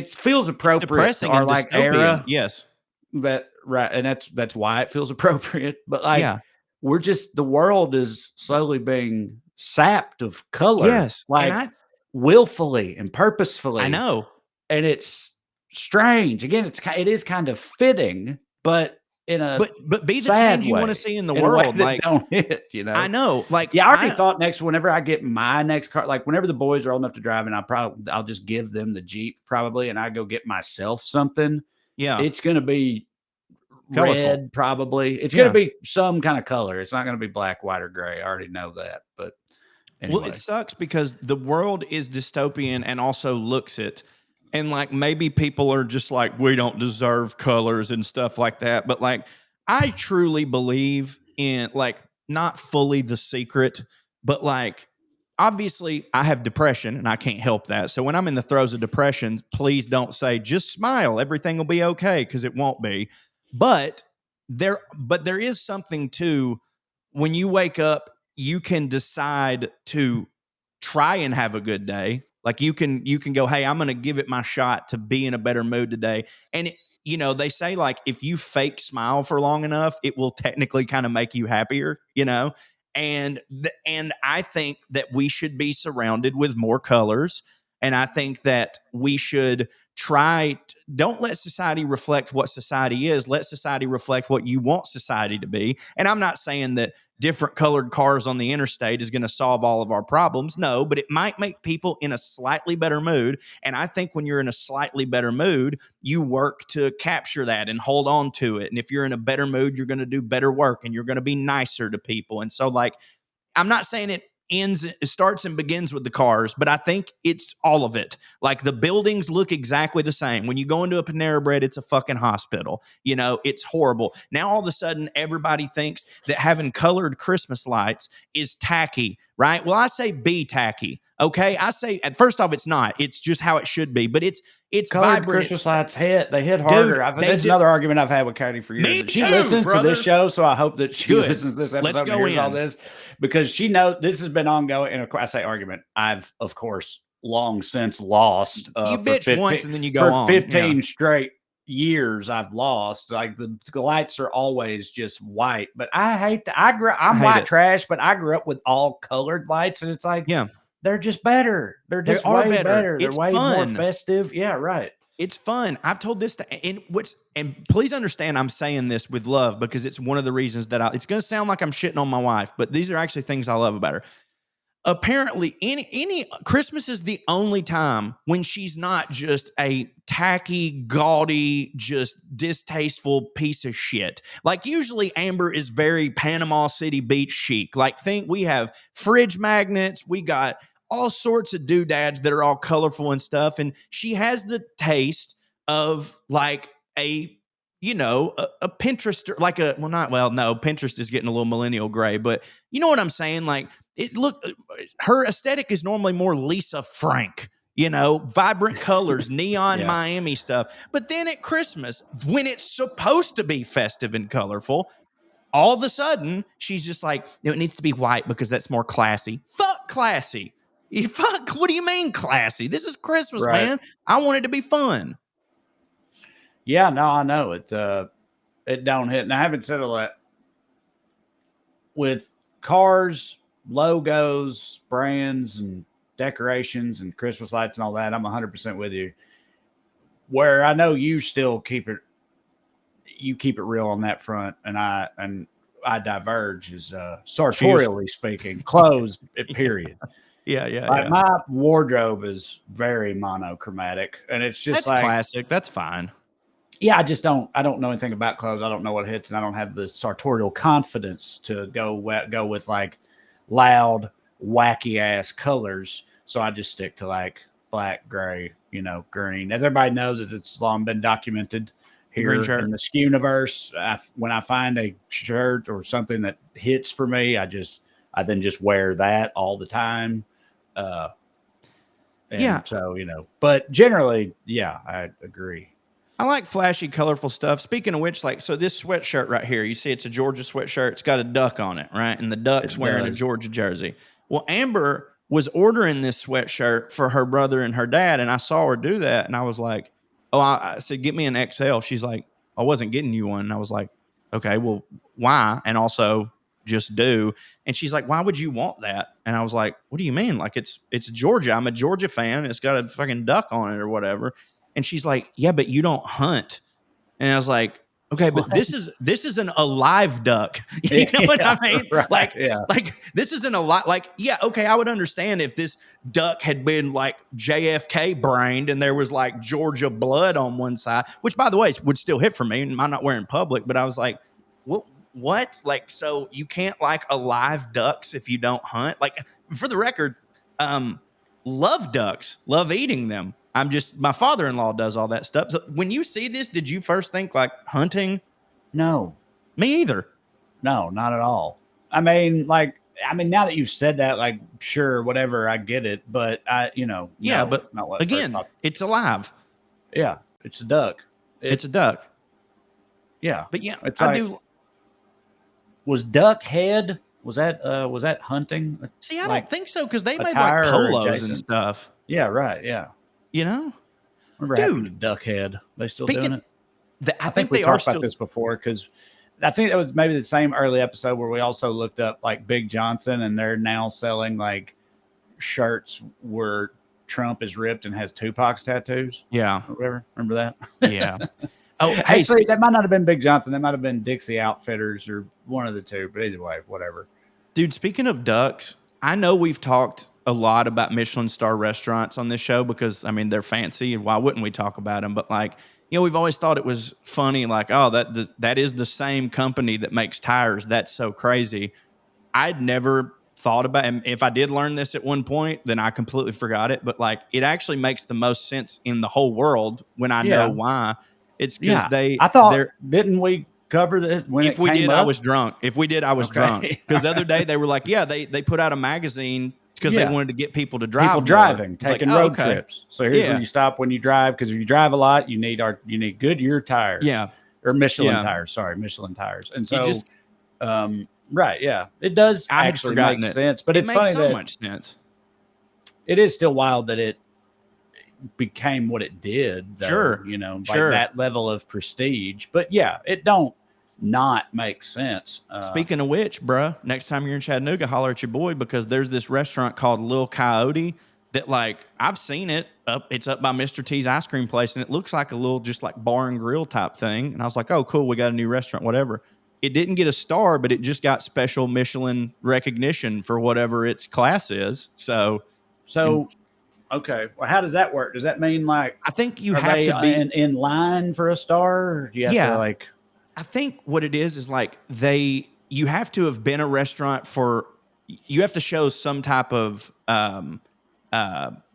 feels appropriate. It's depressing or and like dystopian. Era. Yes. That right. And that's why it feels appropriate. But like we're just the world is slowly being sapped of color. Yes. Like willfully and purposefully. I know. And it's strange. Again, it is kind of fitting, but in a but be the change you want to see in the world. Like don't hit, I know. Like I already thought whenever I get my next car, like whenever the boys are old enough to drive, and I'll just give them the Jeep probably, and I go get myself something. Yeah, it's gonna be colorful. Red, probably. It's gonna be some kind of color. It's not gonna be black, white, or gray. I already know that, but anyway. Well, it sucks because the world is dystopian and also looks it. And like maybe people are just like, we don't deserve colors and stuff like that. But like, I truly believe in like not fully The Secret, but like, obviously I have depression and I can't help that. So when I'm in the throes of depression, please don't say, just smile. Everything will be okay. Cause it won't be. But there is something to when you wake up, you can decide to try and have a good day. Like you can go, hey, I'm going to give it my shot to be in a better mood today. And, they say like if you fake smile for long enough, it will technically kind of make you happier, And I think that we should be surrounded with more colors. And I think that we should don't let society reflect what society is. Let society reflect what you want society to be. And I'm not saying that different colored cars on the interstate is going to solve all of our problems. No, but it might make people in a slightly better mood. And I think when you're in a slightly better mood, you work to capture that and hold on to it. And if you're in a better mood, you're going to do better work and you're going to be nicer to people. And so like, I'm not saying it starts and begins with the cars, but I think it's all of it. Like the buildings look exactly the same. When you go into a Panera Bread, it's a fucking hospital. It's horrible. Now all of a sudden, everybody thinks that having colored Christmas lights is tacky, right? Well, I say be tacky. Okay, I say first off, it's not. It's just how it should be. But it's colored vibrant. Christmas lights they hit harder. That's another argument I've had with Katie for years. She listens to this show, so I hope that she listens to this episode and hears all this because she knows this has been ongoing. And I say argument. I've of course long since lost. You bitch once and then you go for on 15 straight years I've lost. Like the lights are always just white, but I hate that. I'm hate white it. trash, but I grew up with all colored lights, and it's like, Yeah. they're just better. They're They just are way better. better. They're It's way more fun. festive. Yeah, right. It's fun. I've told this to, and please understand I'm saying this with love because it's one of the reasons that it's going to sound like I'm shitting on my wife, but these are actually things I love about her. Apparently, any Christmas is the only time when she's not just a tacky, gaudy, just distasteful piece of shit. Like usually Amber is very Panama City Beach chic. Like think we have fridge magnets, we got all sorts of doodads that are all colorful and stuff, and she has the taste of like a Pinterest, like no, Pinterest is getting a little millennial gray, but you know what I'm saying? Like her aesthetic is normally more Lisa Frank, vibrant colors, neon Yeah. Miami stuff. But then at Christmas, when it's supposed to be festive and colorful, all of a sudden she's just like, it needs to be white because that's more classy. Fuck classy. What do you mean classy? This is Christmas, Right. man. I want it to be fun. Yeah, no, I know it don't hit. And I haven't said all that with cars, logos, brands, and decorations and Christmas lights and all that. I'm 100% with you. Where I know you still keep it real on that front, and I diverge is sartorially speaking, clothes, period. Yeah. Like my wardrobe is very monochromatic, and it's just that's classic. That's fine. Yeah, I don't know anything about clothes. I don't know what hits, and I don't have the sartorial confidence to go with like loud, wacky ass colors. So I just stick to like black, gray, green. As everybody knows, it's long been documented here in the Skewniverse. When I find a shirt or something that hits for me, I then just wear that all the time. So, but generally, yeah, I agree. I like flashy, colorful stuff. Speaking of which, so this sweatshirt right here, you see it's a Georgia sweatshirt. It's got a duck on it, right? And the duck's wearing a Georgia jersey. Well, Amber was ordering this sweatshirt for her brother and her dad, and I saw her do that, and I was like, I said, get me an XL. She's like, I wasn't getting you one. And I was like, okay, well, why? And also just do. And she's like, why would you want that? And I was like, what do you mean? Like it's Georgia. I'm a Georgia fan. It's got a fucking duck on it or whatever. And she's like, yeah, but you don't hunt. And I was like, okay, but this is an alive duck. You know what I mean? Right, like this isn't a lot. Like, yeah, okay, I would understand if this duck had been like JFK brained and there was like Georgia blood on one side, which by the way would still hit for me. And I'm not wearing public, but I was like, what? Like, so you can't like alive ducks if you don't hunt? Like, for the record, love ducks, love eating them. My father-in-law does all that stuff. So when you see this, did you first think like hunting? No. Me either. No, not at all. I mean, now that you've said that, like, sure, whatever, I get it. But yeah, but not again, it's alive. Yeah, it's a duck. It's a duck. Yeah. But yeah, Was duck head? Was that hunting? See, I don't think so because they made like polos and stuff. Yeah, right. Yeah. Remember having a duck head? They still doing it? I think we they talked are about this before because I think that was maybe the same early episode where we also looked up like Big Johnson, and they're now selling like shirts where Trump is ripped and has Tupac's tattoos. Yeah. Or whatever. Remember that? Yeah. Oh, hey, actually, that might not have been Big Johnson. That might have been Dixie Outfitters or one of the two. But either way, whatever. Dude, speaking of ducks, I know we've talked a lot about Michelin star restaurants on this show because, I mean, they're fancy, and why wouldn't we talk about them? But we've always thought it was funny, like, oh, that is the same company that makes tires. That's so crazy. I'd never thought about, and if I did learn this at one point, then I completely forgot it. But it actually makes the most sense in the whole world when I know why. It's because I thought, didn't we cover that when if we did, I was drunk. If we did, I was drunk. Because the other day they were like, they put out a magazine because they wanted to get people to drive. People driving, taking road trips. So here's where you stop when you drive, because if you drive a lot, you need Goodyear tires. Yeah. Or Michelin tires. Sorry, Michelin tires. And so right, yeah. It does actually make sense. But it it's makes funny so much sense. It is still wild that became what it did, though, Sure. you know, like Sure. that level of prestige. But yeah, it don't not make sense. Speaking of which, bruh, next time you're in Chattanooga, holler at your boy, because there's this restaurant called Lil Coyote that, like, I've seen it up. It's up by Mr. T's ice cream place, and it looks like a little just like bar and grill type thing. And I was like, oh, cool, we got a new restaurant, whatever. It didn't get a star, but it just got special Michelin recognition for whatever its class is. So, Okay, well, how does that work? Does that mean like I think you are have they to be in line for a star? Or do you have Yeah. to like? I think what it is like you have to have been a restaurant you have to show some type of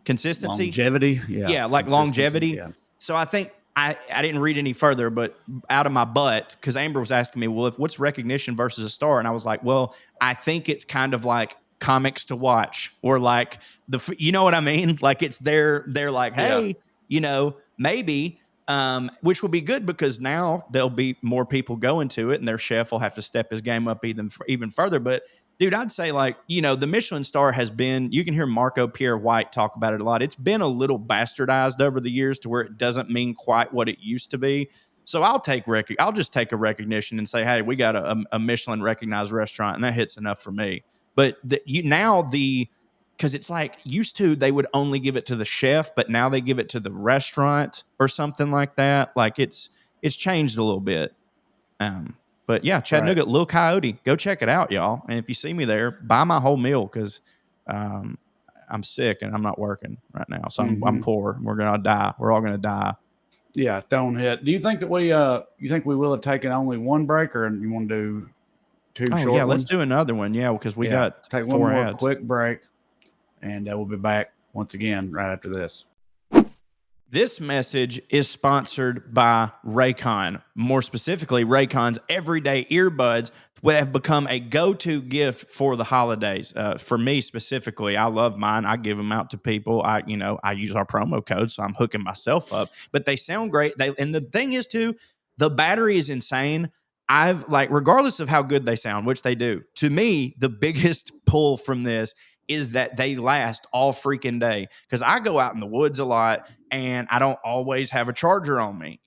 consistency. Longevity, Yeah, like consistency, longevity. yeah. So I think I didn't read any further, but out of my butt, because Amber was asking me, well, what's recognition versus a star? And I was like, well, I think it's kind of like comics to watch, or like you know what I mean? Like they're like, hey, you know, maybe. Which will be good because now there'll be more people going to it, and their chef will have to step his game up even further. But dude, I'd say, like, you know, the Michelin star has been, you can hear Marco Pierre White talk about it a lot. It's been a little bastardized over the years to where it doesn't mean quite what it used to be. So I'll just take a recognition and say, hey, we got a Michelin recognized restaurant, and that hits enough for me. But because it's like used to, they would only give it to the chef, but now they give it to the restaurant or something like that. Like it's changed a little bit. But yeah, Chattanooga, Lil Coyote, go check it out, y'all. And if you see me there, buy my whole meal, because I'm sick and I'm not working right now, so I'm poor. We're gonna die. We're all gonna die. Yeah, don't hit. Do you think that you think we will have taken only one break, or you want to do two short ones? Yeah, let's do another one. Yeah, because we got take one more quick break, and we'll be back once again right after this. This message is sponsored by Raycon. More specifically, Raycon's everyday earbuds have become a go-to gift for the holidays. For me specifically, I love mine. I give them out to people. I use our promo code, so I'm hooking myself up. But they sound great. And the thing is, too, the battery is insane. Regardless of how good they sound, which they do, to me, the biggest pull from this is that they last all freaking day. Because I go out in the woods a lot, and I don't always have a charger on me,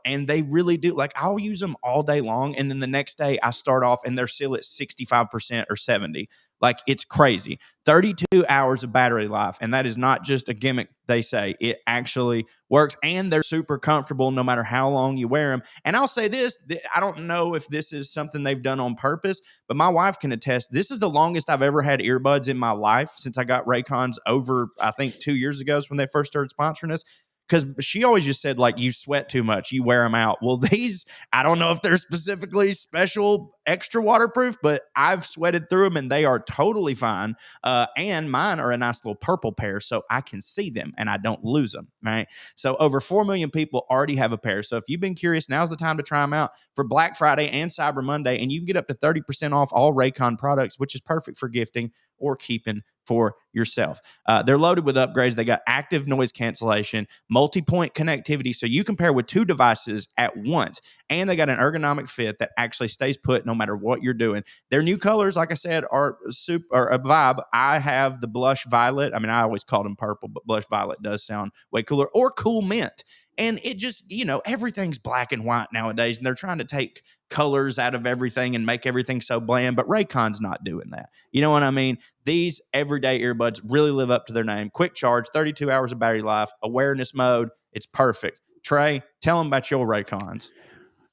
and they really do. Like, I'll use them all day long, and then the next day I start off and they're still at 65% or 70%. Like, it's crazy. 32 hours of battery life, and that is not just a gimmick. They say it actually works, and they're super comfortable no matter how long you wear them. And I'll say this, I don't know if this is something they've done on purpose, but my wife can attest, this is the longest I've ever had earbuds in my life since I got Raycons over, I think, 2 years ago is when they first started sponsoring us. Because she always just said, like, you sweat too much, you wear them out. Well, these, I don't know if they're specifically special extra waterproof, but I've sweated through them and they are totally fine. And mine are a nice little purple pair, so I can see them and I don't lose them, right? So over 4 million people already have a pair. So if you've been curious, now's the time to try them out for Black Friday and Cyber Monday, and you can get up to 30% off all Raycon products, which is perfect for gifting or keeping for yourself. They're loaded with upgrades. They got active noise cancellation, multi-point connectivity, so you can pair with 2 devices at once. And they got an ergonomic fit that actually stays put no matter what you're doing. Their new colors, like I said, are a vibe. I have the blush violet. I mean, I always called them purple, but blush violet does sound way cooler. Or cool mint. And it just, everything's black and white nowadays, and they're trying to take colors out of everything and make everything so bland, but Raycon's not doing that. You know what I mean? These everyday earbuds really live up to their name. Quick charge, 32 hours of battery life, awareness mode. It's perfect. Trae, tell them about your Raycons.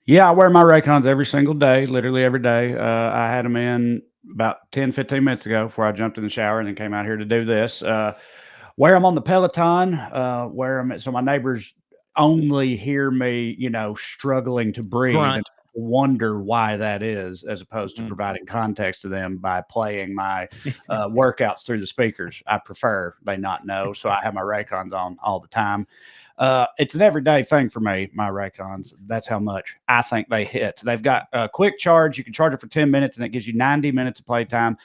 Yeah, I wear my Raycons every single day, literally every day. I had them in about 10, 15 minutes ago before I jumped in the shower and then came out here to do this. Wear them on the Peloton, wear them so my neighbors only hear me, struggling to breathe and wonder why that is, as opposed to providing context to them by playing my workouts through the speakers. I prefer they not know, so I have my Raycons on all the time. It's an everyday thing for me, my Raycons. That's how much I think they hit. They've got a quick charge. You can charge it for 10 minutes, and it gives you 90 minutes of playtime.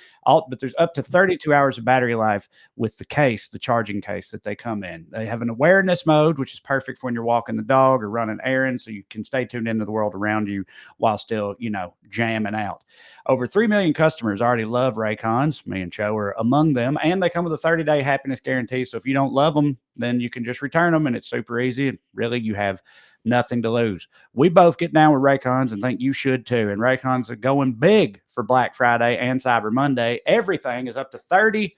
but there's up to 32 hours of battery life with the case, the charging case that they come in. They have an awareness mode, which is perfect for when you're walking the dog or running errands, so you can stay tuned into the world around you while still, jamming out. Over 3 million customers already love Raycons. Me and Cho are among them, and they come with a 30-day happiness guarantee. So if you don't love them, then you can just return them, and it's super easy. And really, you have nothing to lose. We both get down with Raycons and think you should too. And Raycons are going big for Black Friday and Cyber Monday. Everything is up to 30%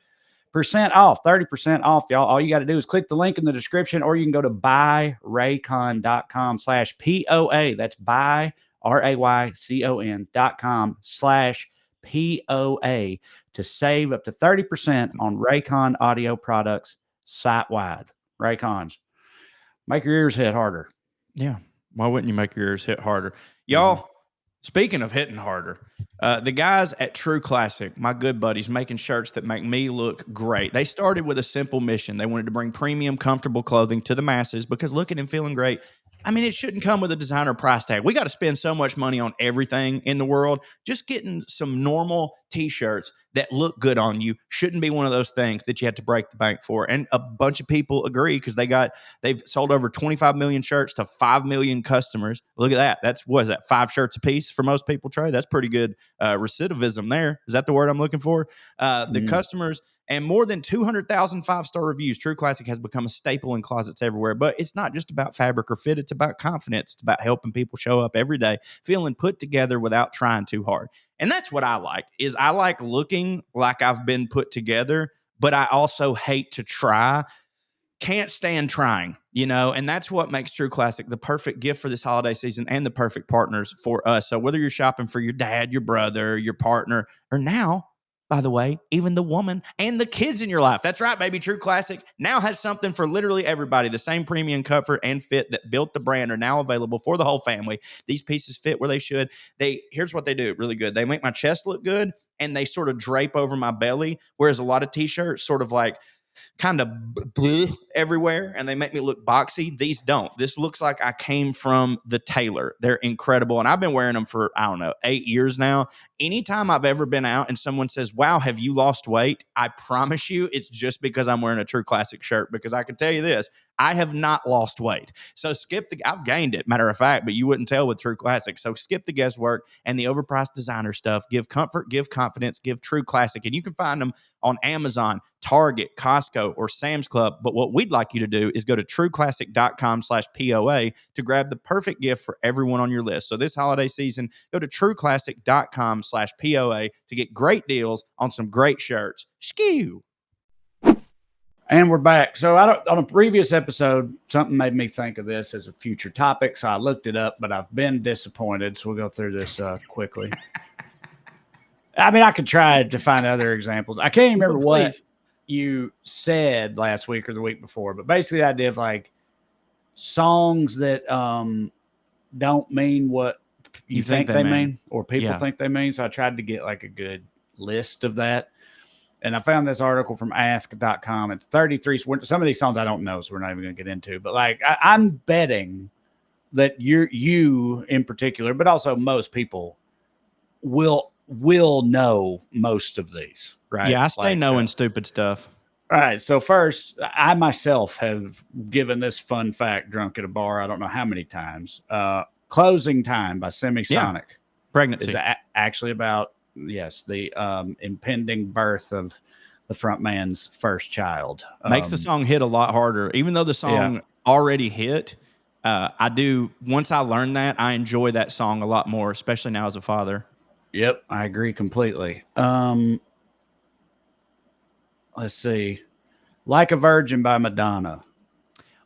off. 30% off, y'all. All you got to do is click the link in the description, or you can go to buyraycon.com/POA. That's buy, RAYCON.com/POA to save up to 30% on Raycon audio products site-wide. Raycons. Make your ears hit harder. Yeah. Why wouldn't you make your ears hit harder? Y'all, speaking of hitting harder, the guys at True Classic, my good buddies, making shirts that make me look great. They started with a simple mission. They wanted to bring premium, comfortable clothing to the masses because looking and feeling great, it shouldn't come with a designer price tag. We got to spend so much money on everything in the world. Just getting some normal T-shirts that look good on you shouldn't be one of those things that you have to break the bank for. And a bunch of people agree because they've sold over 25 million shirts to 5 million customers. Look at that. That's, what is that, 5 shirts a piece for most people, Trae? That's pretty good recidivism there. Is that the word I'm looking for? The customers and more than 200,000 5-star reviews. True Classic has become a staple in closets everywhere. But it's not just about fabric or fit. It's about confidence. It's about helping people show up every day feeling put together without trying too hard. And that's what I like, is I like looking like I've been put together, but I also hate to try. Can't stand trying, and that's what makes True Classic the perfect gift for this holiday season and the perfect partners for us. So whether you're shopping for your dad, your brother, your partner, or now, by the way, even the woman and the kids in your life. That's right, baby. True Classic now has something for literally everybody. The same premium comfort and fit that built the brand are now available for the whole family. These pieces fit where they should. Here's what they do really good. They make my chest look good, and they sort of drape over my belly, whereas a lot of T-shirts sort of like kind of everywhere, and they make me look boxy. These don't. This looks like I came from the tailor. They're incredible, and I've been wearing them for, 8 years now. Anytime I've ever been out and someone says, wow, have you lost weight? I promise you it's just because I'm wearing a True Classic shirt, because I can tell you this, I have not lost weight. So I've gained it, matter of fact, but you wouldn't tell with True Classic. So skip the guesswork and the overpriced designer stuff. Give comfort, give confidence, give True Classic. And you can find them on Amazon, Target, Costco, or Sam's Club. But what we'd like you to do is go to trueclassic.com/POA to grab the perfect gift for everyone on your list. So this holiday season, go to trueclassic.com/POA to get great deals on some great shirts. Skew. And we're back. So on a previous episode, something made me think of this as a future topic. So I looked it up, but I've been disappointed. So we'll go through this quickly. I could try to find other examples. I can't even remember what you said last week or the week before, but basically the idea of like songs that don't mean what you think they mean, or people think they mean. So I tried to get like a good list of that. And I found this article from ask.com. It's 33. Some of these songs I don't know, so we're not even going to get into. But like, I'm betting that you in particular, but also most people will know most of these, right? Yeah, I stay knowing stupid stuff. All right. So first, I myself have given this fun fact drunk at a bar I don't know how many times. Closing Time by Semisonic. Yeah. Pregnancy. Is actually about, the impending birth of the front man's first child. Makes the song hit a lot harder. Even though the song already hit, once I learned that, I enjoy that song a lot more, especially now as a father. Yep, I agree completely. Let's see. Like a Virgin by Madonna.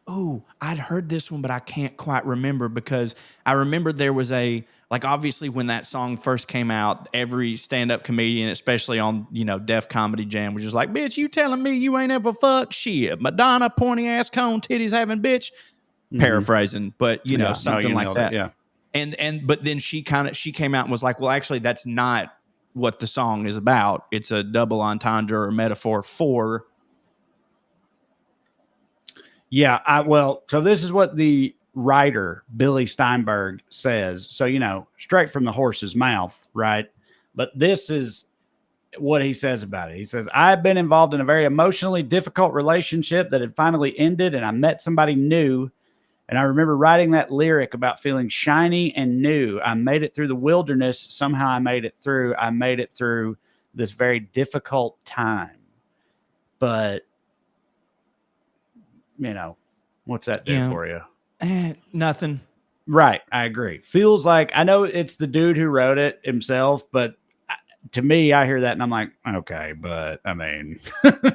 Oh, I'd heard this one, but I can't quite remember, because I remember there was obviously when that song first came out, every stand-up comedian, especially on, Def Comedy Jam, was just like, bitch, you telling me you ain't ever fucked? Shit. Madonna, pointy ass cone, titties having bitch. Mm-hmm. Paraphrasing, but something like that. Yeah. But then she came out and was like, well, actually, that's not what the song is about. It's a double entendre or metaphor for. Yeah, so this is what the writer, Billy Steinberg, says. So, straight from the horse's mouth, right? But this is what he says about it. He says, I've been involved in a very emotionally difficult relationship that had finally ended, and I met somebody new. And I remember writing that lyric about feeling shiny and new. I made it through the wilderness. Somehow I made it through. I made it through this very difficult time. But, what's that do for you? Nothing. Right. I agree. Feels like, I know it's the dude who wrote it himself, but to me, I hear that and I'm like, okay, but I mean,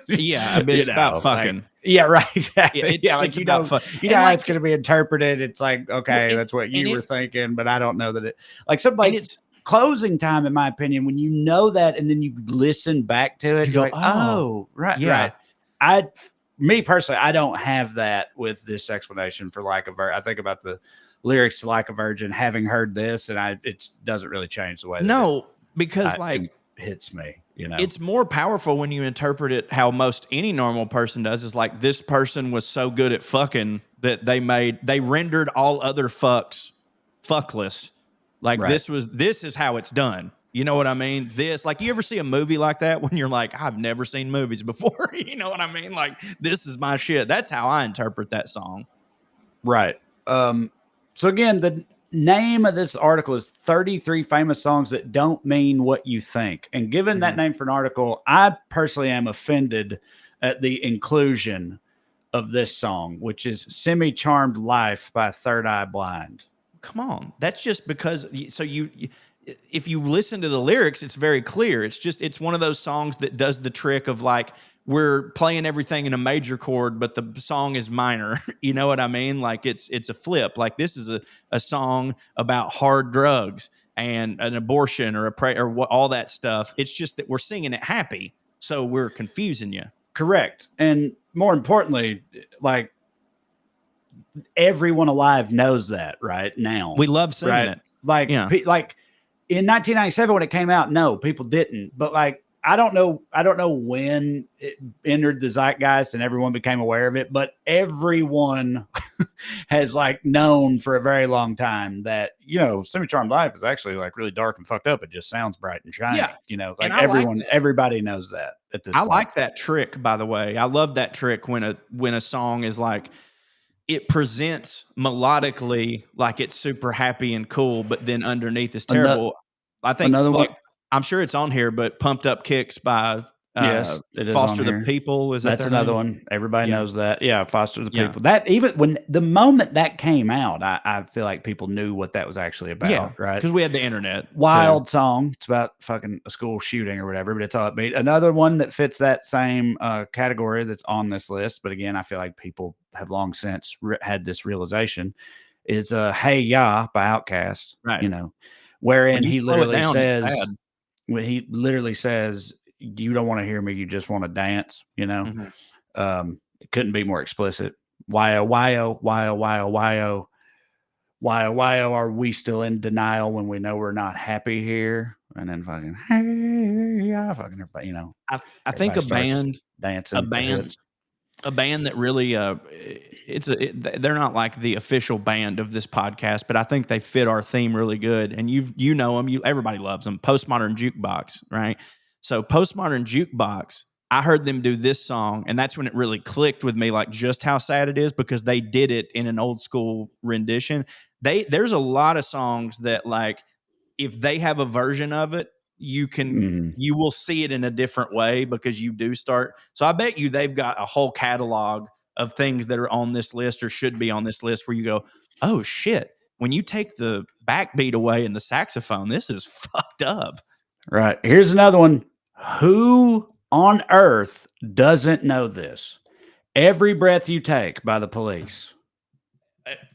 yeah, it's about fucking. Like, yeah, right. Exactly. It's about how it's going to be interpreted. It's like, okay, that's what you were thinking, but I don't know that it like something like it's closing time, in my opinion, when you know that and then you listen back to it, you're like, oh, right, yeah. Right. Me personally, I don't have that with this explanation for Like a Virgin. I think about the lyrics to Like a Virgin, having heard this, and it doesn't really change the way that because like hits me, it's more powerful when you interpret it how most any normal person does. Is like, this person was so good at fucking that they rendered all other fucks fuckless. Like right. This is how it's done. You know what I mean? This, like, you ever see a movie like that when you're like, I've never seen movies before. You know what I mean? Like, this is my shit. That's how I interpret that song. Right. So again, the name of this article is 33 famous songs that don't mean what you think. And given that name for an article, I personally am offended at the inclusion of this song, which is Semi-Charmed Life by Third Eye Blind. Come on. That's just because, so if you listen to the lyrics, it's very clear. It's one of those songs that does the trick of like, we're playing everything in a major chord, but the song is minor. You know what I mean? Like it's a flip. Like this is a song about hard drugs and an abortion or all that stuff. It's just that we're singing it happy. So we're confusing you. Correct. And more importantly, like everyone alive knows that right now. We love singing it. Like, like in 1997 when it came out, no, people didn't. But like, I don't know when it entered the zeitgeist and everyone became aware of it, but everyone has like known for a very long time that, Semi-Charmed Life is actually like really dark and fucked up. It just sounds bright and shiny. Yeah. Like everybody knows that at this point. I like that trick, by the way. I love that trick when a song is like, it presents melodically like it's super happy and cool, but then underneath is terrible. I think I'm sure it's on here, but Pumped Up Kicks by yes, it is Foster the People. That's another one. Everybody knows that. Yeah, Foster the People. That even when the moment that came out, I feel like people knew what that was actually about, right? Because we had the internet. Wild song. It's about fucking a school shooting or whatever, but it's all upbeat. Another one that fits that same category that's on this list, but again, I feel like people have long since had this realization, is Hey Ya by Outkast. Right. Wherein he literally says, he literally says, you don't want to hear me, you just want to dance, It couldn't be more explicit. Why are we still in denial when we know we're not happy here? And then fucking, hey, yeah, fucking everybody, I think a band dancing, a band that really they're not like the official band of this podcast, but I think they fit our theme really good. And you know them, everybody loves them. Postmodern Jukebox, right? So Postmodern Jukebox, I heard them do this song, and that's when it really clicked with me, like just how sad it is, because they did it in an old school rendition. There's a lot of songs that, like, if they have a version of it, you will see it in a different way because you do start. So I bet you they've got a whole catalog of things that are on this list or should be on this list where you go, oh shit, when you take the backbeat away and the saxophone, this is fucked up. Right. Here's another one. Who on earth doesn't know this? Every Breath You Take by the Police.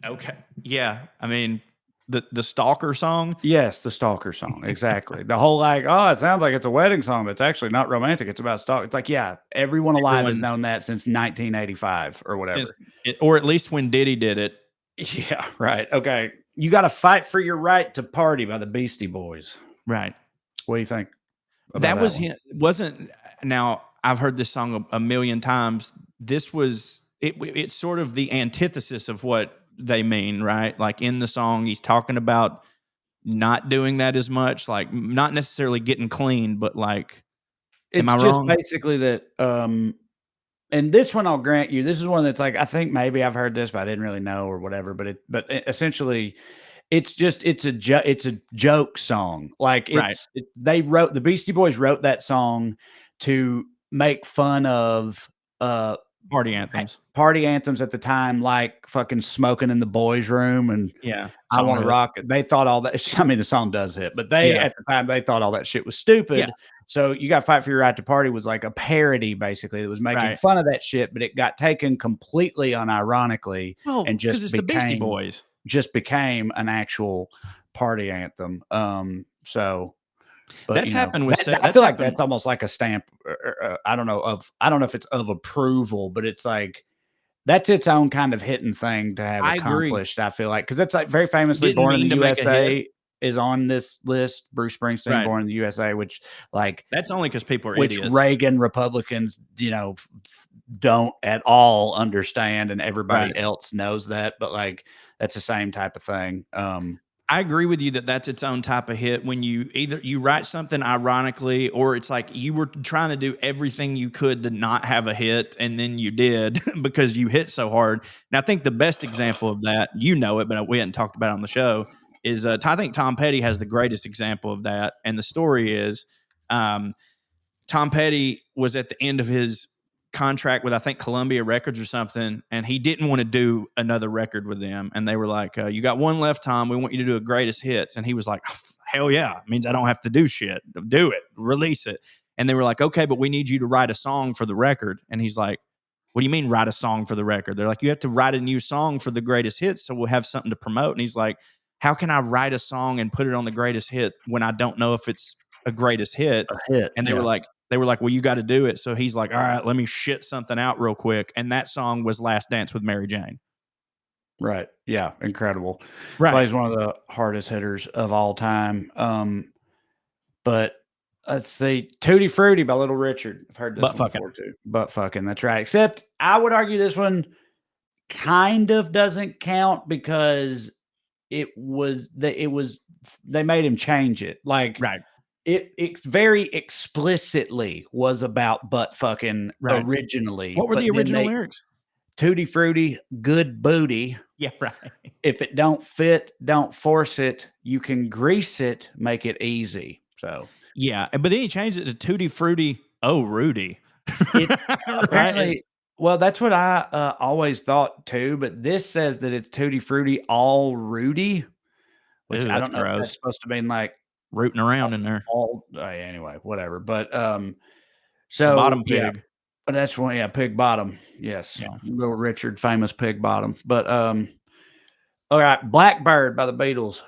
Okay. Yeah. I mean, the Stalker song? Yes, the Stalker song. Exactly. The whole like, oh, it sounds like it's a wedding song, but it's actually not romantic. It's about stalker. It's like, yeah, everyone alive has known that since 1985 or whatever. Or at least when Diddy did it. Yeah, right. Okay. You Got to Fight for Your Right to Party by the Beastie Boys. Right. What do you think? That was him. Wasn't, now I've heard this song a million times. This was, it's sort of the antithesis of what they mean, right? Like in the song, he's talking about not doing that as much, like not necessarily getting clean, but like Am I just wrong? basically that, and this one I'll grant you, this is one that's like, I think maybe I've heard this, but I didn't really know or whatever, but essentially it's a joke song. Like Right. the Beastie Boys wrote that song to make fun of, Party anthems. party anthems at the time, like fucking Smoking in the Boys Room and Yeah. I Song Wanna hits. Rock It. They thought all that I mean, the song does hit, but Yeah. at the time, they thought all that shit was Yeah. stupid. So You Gotta Fight for Your Right to Party was like a parody, basically. It was making Right. fun of that shit, but it got taken completely unironically Well, and because it's the Beastie Boys. just became an actual party anthem. But That's happened with I that's feel like happened. that's almost like a stamp. I don't know if it's of approval, but it's like that's its own kind of hidden thing to have I agree. accomplished. I feel like because it's like very famously, Didn't "Born in mean the to make a hit. USA" is on this list. Bruce Springsteen, Right. "Born in the USA," which like That's only because people are which idiots. Reagan Republicans, don't at all understand, and everybody Right. else knows that. But like that's the same type of thing. I agree with you that that's its own type of hit when you either you write something ironically or it's like you were trying to do everything you could to not have a hit and then you did because you hit so hard. And I think the best example of that, you know it, but we hadn't talked about it on the show, is I think Tom Petty has the greatest example of that. And the story is um, Tom Petty was at the end of his contract with I think Columbia Records or something, and he didn't want to do another record with them. And they were like, "You got one left, Tom. We want you to do a greatest hits." And he was like, "Hell yeah! It means I don't have to do shit. Do it, release it." And they were like, "Okay, but we need you to write a song for the record." And he's like, "What do you mean write a song for the record?" They're like, "You have to write a new song for the greatest hits, so we'll have something to promote." And he's like, "How can I write a song and put it on the greatest hit when I don't know if it's a greatest hit?" A hit, And they were like, "Well, you got to do it." So he's like, "All right, let me shit something out real quick." And that song was "Last Dance with Mary Jane." Right. Yeah. Incredible. Right. Plays one of the hardest hitters of all time. But let's see. Tutti Frutti by Little Richard. I've heard this Butt one fucking. before too. Butt fucking. That's right. Except I would argue this one kind of doesn't count because they made him change it. Like Right. it very explicitly was about butt fucking Right. originally. What were the original lyrics? Tutti Frutti, good booty. Yeah, right. If it don't fit, don't force it. You can grease it, make it easy. So Yeah, but then he changed it to Tutti Frutti. Oh, Rudy. apparently, Right? well, that's what I always thought too. But this says that it's Tutti Frutti all Rudy, which Ew, I that's don't know if gross. that's supposed to mean like Rooting around in there. all. Anyway, whatever. But The so bottom yeah, pig. but that's one. Yeah, Pig Bottom. Yes, Yeah. Little Richard, famous Pig Bottom. But all right, Blackbird by the Beatles.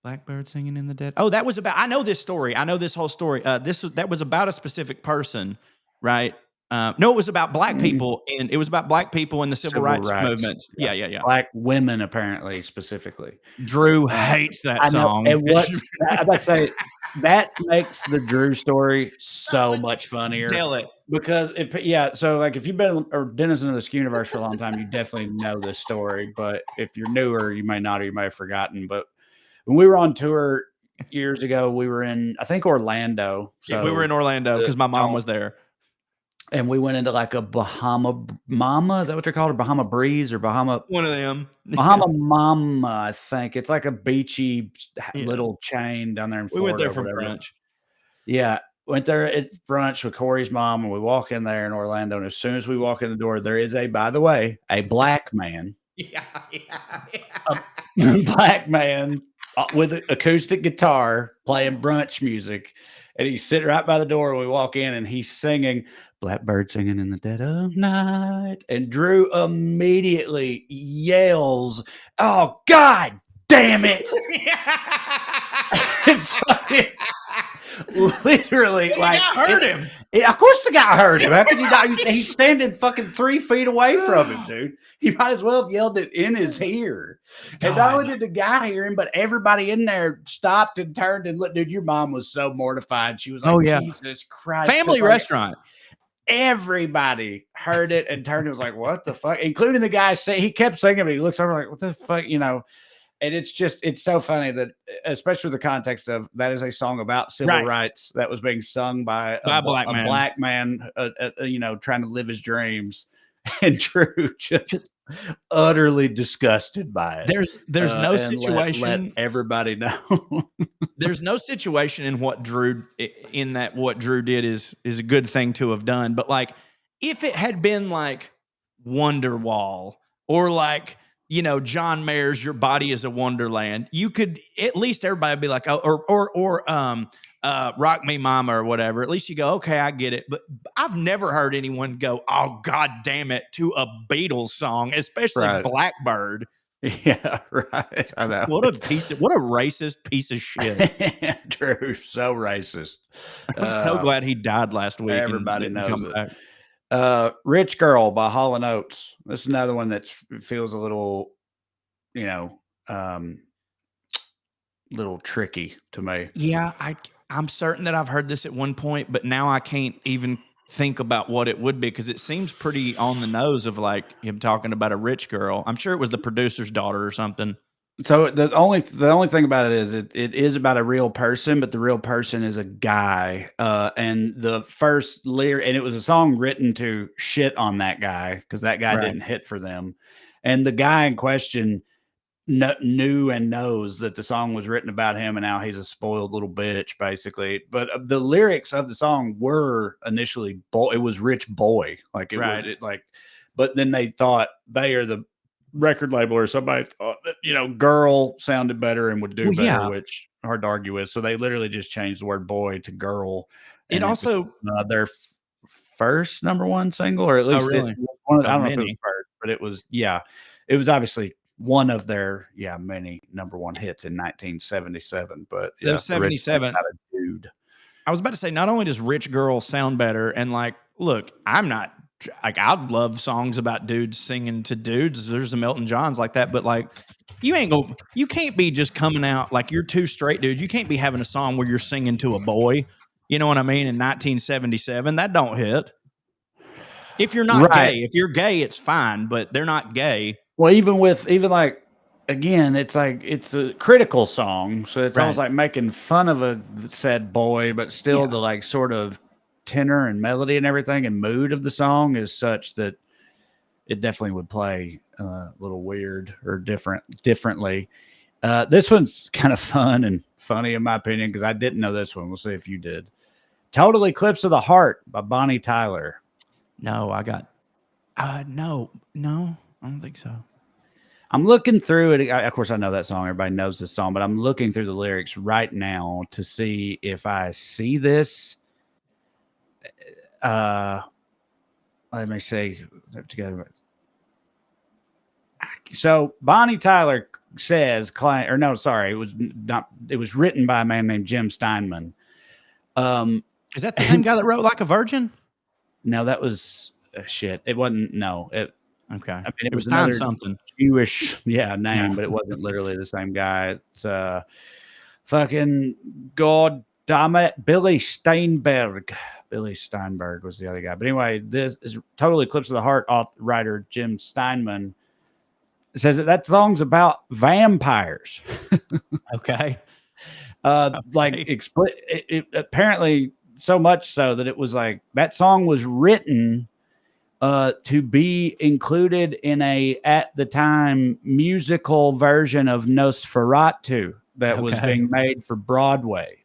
Blackbird singing in the dead. Oh, that was about. I know this story. I know this whole story. That was about a specific person, right? No, it was about black people, and it was about black people in the civil rights movement. Yeah. Black women, apparently, specifically. Drew hates that I know, song. and I about to say that makes the Drew story so much funnier. Tell it. Because so like if you've been a denizen of the Skew universe for a long time, you definitely know this story. But if you're newer, you may not, or you may have forgotten. But when we were on tour years ago, we were in, I think, Orlando. So we were in Orlando because my mom was there. And we went into like a Bahama Mama. Is that what they're called? Or Bahama Breeze or Bahama? One of them. Bahama Mama, I think. It's like a beachy little chain down there in Florida. We went there for brunch. Yeah. Went there at brunch with Corey's mom, and we walk in there in Orlando. And as soon as we walk in the door, there is by the way, a black man. A black man with an acoustic guitar playing brunch music. And he's sitting right by the door. And we walk in, and he's singing Blackbird Singing in the Dead of Night. And Drew immediately yells, "Oh, God damn it." Literally, like, I heard him. Of course, the guy heard him. How can you not? He's standing fucking 3 feet away from him, dude. He might as well have yelled it in his ear. God. And not only did the guy hear him, but everybody in there stopped and turned and looked. Dude, your mom was so mortified. She was like, "Oh yeah, Jesus Christ!" Family restaurant. Everybody heard it and turned and was like, "What the fuck?" Including the guy he kept singing, but he looks over like, "What the fuck?" And it's so funny that, especially the context of that is a song about civil Right. rights that was being sung by By a black a man. black man, trying to live his dreams, and Drew just utterly disgusted by it. There's no And let situation. everybody know. There's no situation in what Drew did is a good thing to have done. But like, if it had been like Wonderwall or like, John Mayer's "Your Body Is a Wonderland," you could at least everybody would be like, oh, or "Rock Me Mama" or whatever. At least you go, okay, I get it. But I've never heard anyone go, "Oh, God damn it," to a Beatles song, especially Right. Blackbird. Yeah, right. I know. What a racist piece of shit. Drew, so racist. I'm so glad he died last week. Everybody and knows come it. back. Rich Girl by Hall & Oates. This is another one that feels a little, little tricky to me. Yeah, I'm certain that I've heard this at one point, but now I can't even think about what it would be because it seems pretty on the nose of like him talking about a rich girl. I'm sure it was the producer's daughter or something. So the only thing about it is it is about a real person, but the real person is a guy. And the first lyric, and it was a song written to shit on that guy because that guy didn't hit for them. And the guy in question knew and knows that the song was written about him and now he's a spoiled little bitch, basically. But the lyrics of the song were initially it was rich boy, like it was but then they thought they are the record label or somebody thought that girl sounded better and would do better, which hard to argue with. So they literally just changed the word boy to girl. It also their first number one single, or at least really? I don't know if it was first, but it was obviously one of their many number one hits in 1977. But those 77 dude. I was about to say, not only does Rich Girl sound better, and like, look, I'm not like, I'd love songs about dudes singing to dudes. There's the Milton Johns like that, but like, you can't be just coming out like you're two straight dudes. You can't be having a song where you're singing to a boy. You know what I mean? In 1977, that don't hit. If you're not gay, if you're gay, it's fine, but they're not gay. Well, even like, again, it's like it's a critical song, so it's almost like making fun of a said boy, but still the like sort of tenor and melody and everything and mood of the song is such that it definitely would play a little weird or differently. This one's kind of fun and funny in my opinion because I didn't know this one. We'll see if you did. Total Eclipse of the Heart by Bonnie Tyler. No, I got no, I don't think so. I'm looking through it. Of course, I know that song. Everybody knows this song, but I'm looking through the lyrics right now to see if I see this. Let me see together. So Bonnie Tyler says, it was written by a man named Jim Steinman. Is that the same guy that wrote Like a Virgin? No, that was shit. It wasn't. No, okay. I mean, it was another something Jewish, name, but it wasn't literally the same guy. It's fucking god damn it, Billy Steinberg. Billy Steinberg was the other guy. But anyway, this is Total Eclipse of the Heart writer Jim Steinman says that song's about vampires. Okay. Apparently so much so that it was like that song was written to be included in at the time musical version of Nosferatu that was being made for Broadway.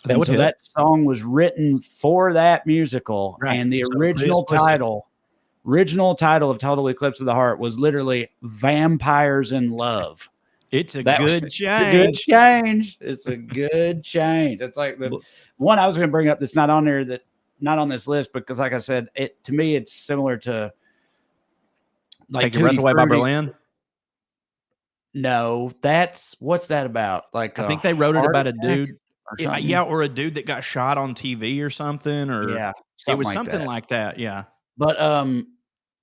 That song was written for that musical, and the original title of Total Eclipse of the Heart was literally Vampires in Love. It's a good change. It's a good change. It's like the one I was going to bring up that's not on there, not on this list, because like I said, to me, it's similar to like Take Your Breath Away by Berlin. No, what's that about? Like, I think they wrote it about a dude. Or a dude that got shot on TV or something, or it was something like that. Yeah. But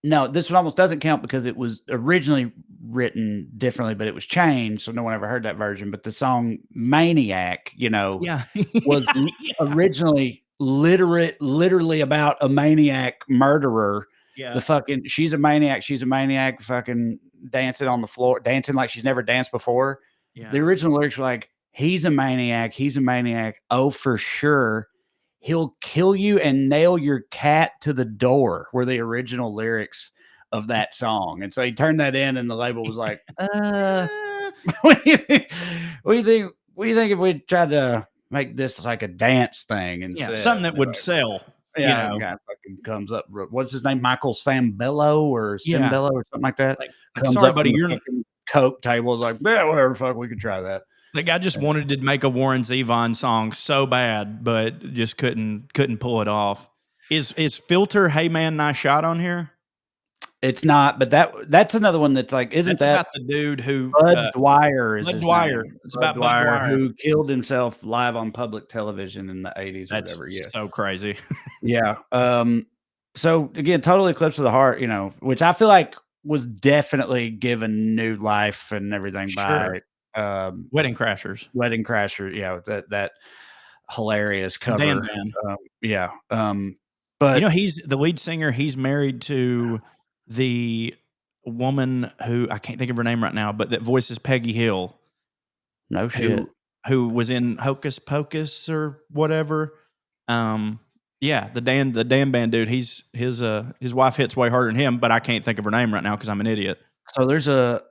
no, this one almost doesn't count because it was originally written differently, but it was changed, so no one ever heard that version. But the song Maniac, was originally literally about a maniac murderer. Yeah. She's a maniac, fucking dancing on the floor, dancing like she's never danced before. Yeah. The original lyrics were like, he's a maniac. He's a maniac. Oh, for sure. He'll kill you and nail your cat to the door were the original lyrics of that song. And so he turned that in and the label was like, what do you think? What do you think? What do you think if we tried to make this like a dance thing instead? Something that would sell. Yeah, guy fucking comes up. What's his name? Michael Sambello or Simbello or something like that. Like, Comes sorry, up buddy, from the you're fucking Coke table. Is like, yeah, whatever, fuck, we could try that. like, I just wanted to make a Warren Zevon song so bad, but just couldn't pull it off. Is Filter Hey Man Nice Shot on here? It's not, but that's another one that's like, isn't That's that about the dude who Bud Dwyer is Bud his Dwyer. name. It's Bud about Bud Dwyer Dwyer who killed himself live on public television in the 80s or That's whatever. Yeah. so crazy. Yeah. So again, Total Eclipse of the Heart, you know, which I feel like was definitely given new life and everything Sure. by Wedding Crashers. Wedding Crasher. Yeah, with that hilarious cover. Dan Man. Yeah. But You know, he's the lead singer. He's married to the woman who I can't think of her name right now, but that voices Peggy Hill, no shit. who was in Hocus Pocus or whatever. Yeah, the Dan Band dude. His wife hits way harder than him, but I can't think of her name right now because I'm an idiot. So there's a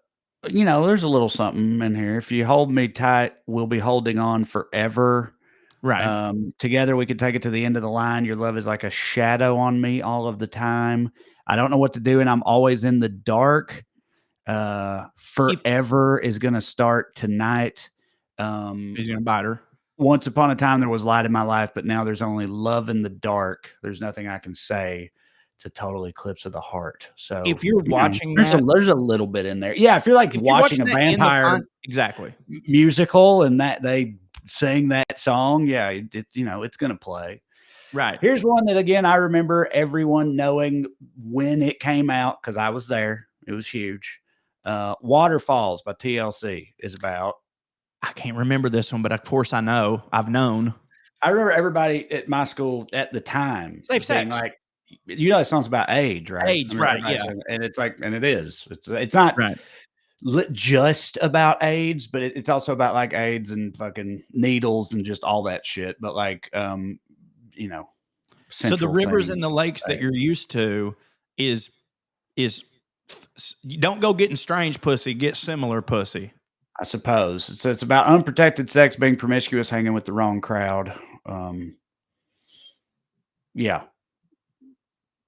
little something in here. If you hold me tight, we'll be holding on forever. Right. Together we could take it to the end of the line. Your love is like a shadow on me all of the time. I don't know what to do, and I'm always in the dark. Forever is gonna start tonight. He's gonna bite her. Once upon a time there was light in my life, but now there's only love in the dark. There's nothing I can say to Total Eclipse of the Heart. So if you're watching there's a little bit in there. Yeah, if you're like watching a vampire exactly musical and that they sing that song, yeah, it's it's gonna play. Right. Here's one that again I remember everyone knowing when it came out because I was there. It was huge. Waterfalls by TLC is about. I can't remember this one, but of course I know. I've known. I remember everybody at my school at the time Safe sex. like, that song's about AIDS, right? AIDS, right? Yeah, and it's like, and it is. It's not right. Just about AIDS, but it's also about like AIDS and fucking needles and just all that shit. But like, so the rivers and the lakes that you're used to is you don't go getting strange pussy, get similar pussy. I suppose it's about unprotected sex, being promiscuous, hanging with the wrong crowd. Yeah.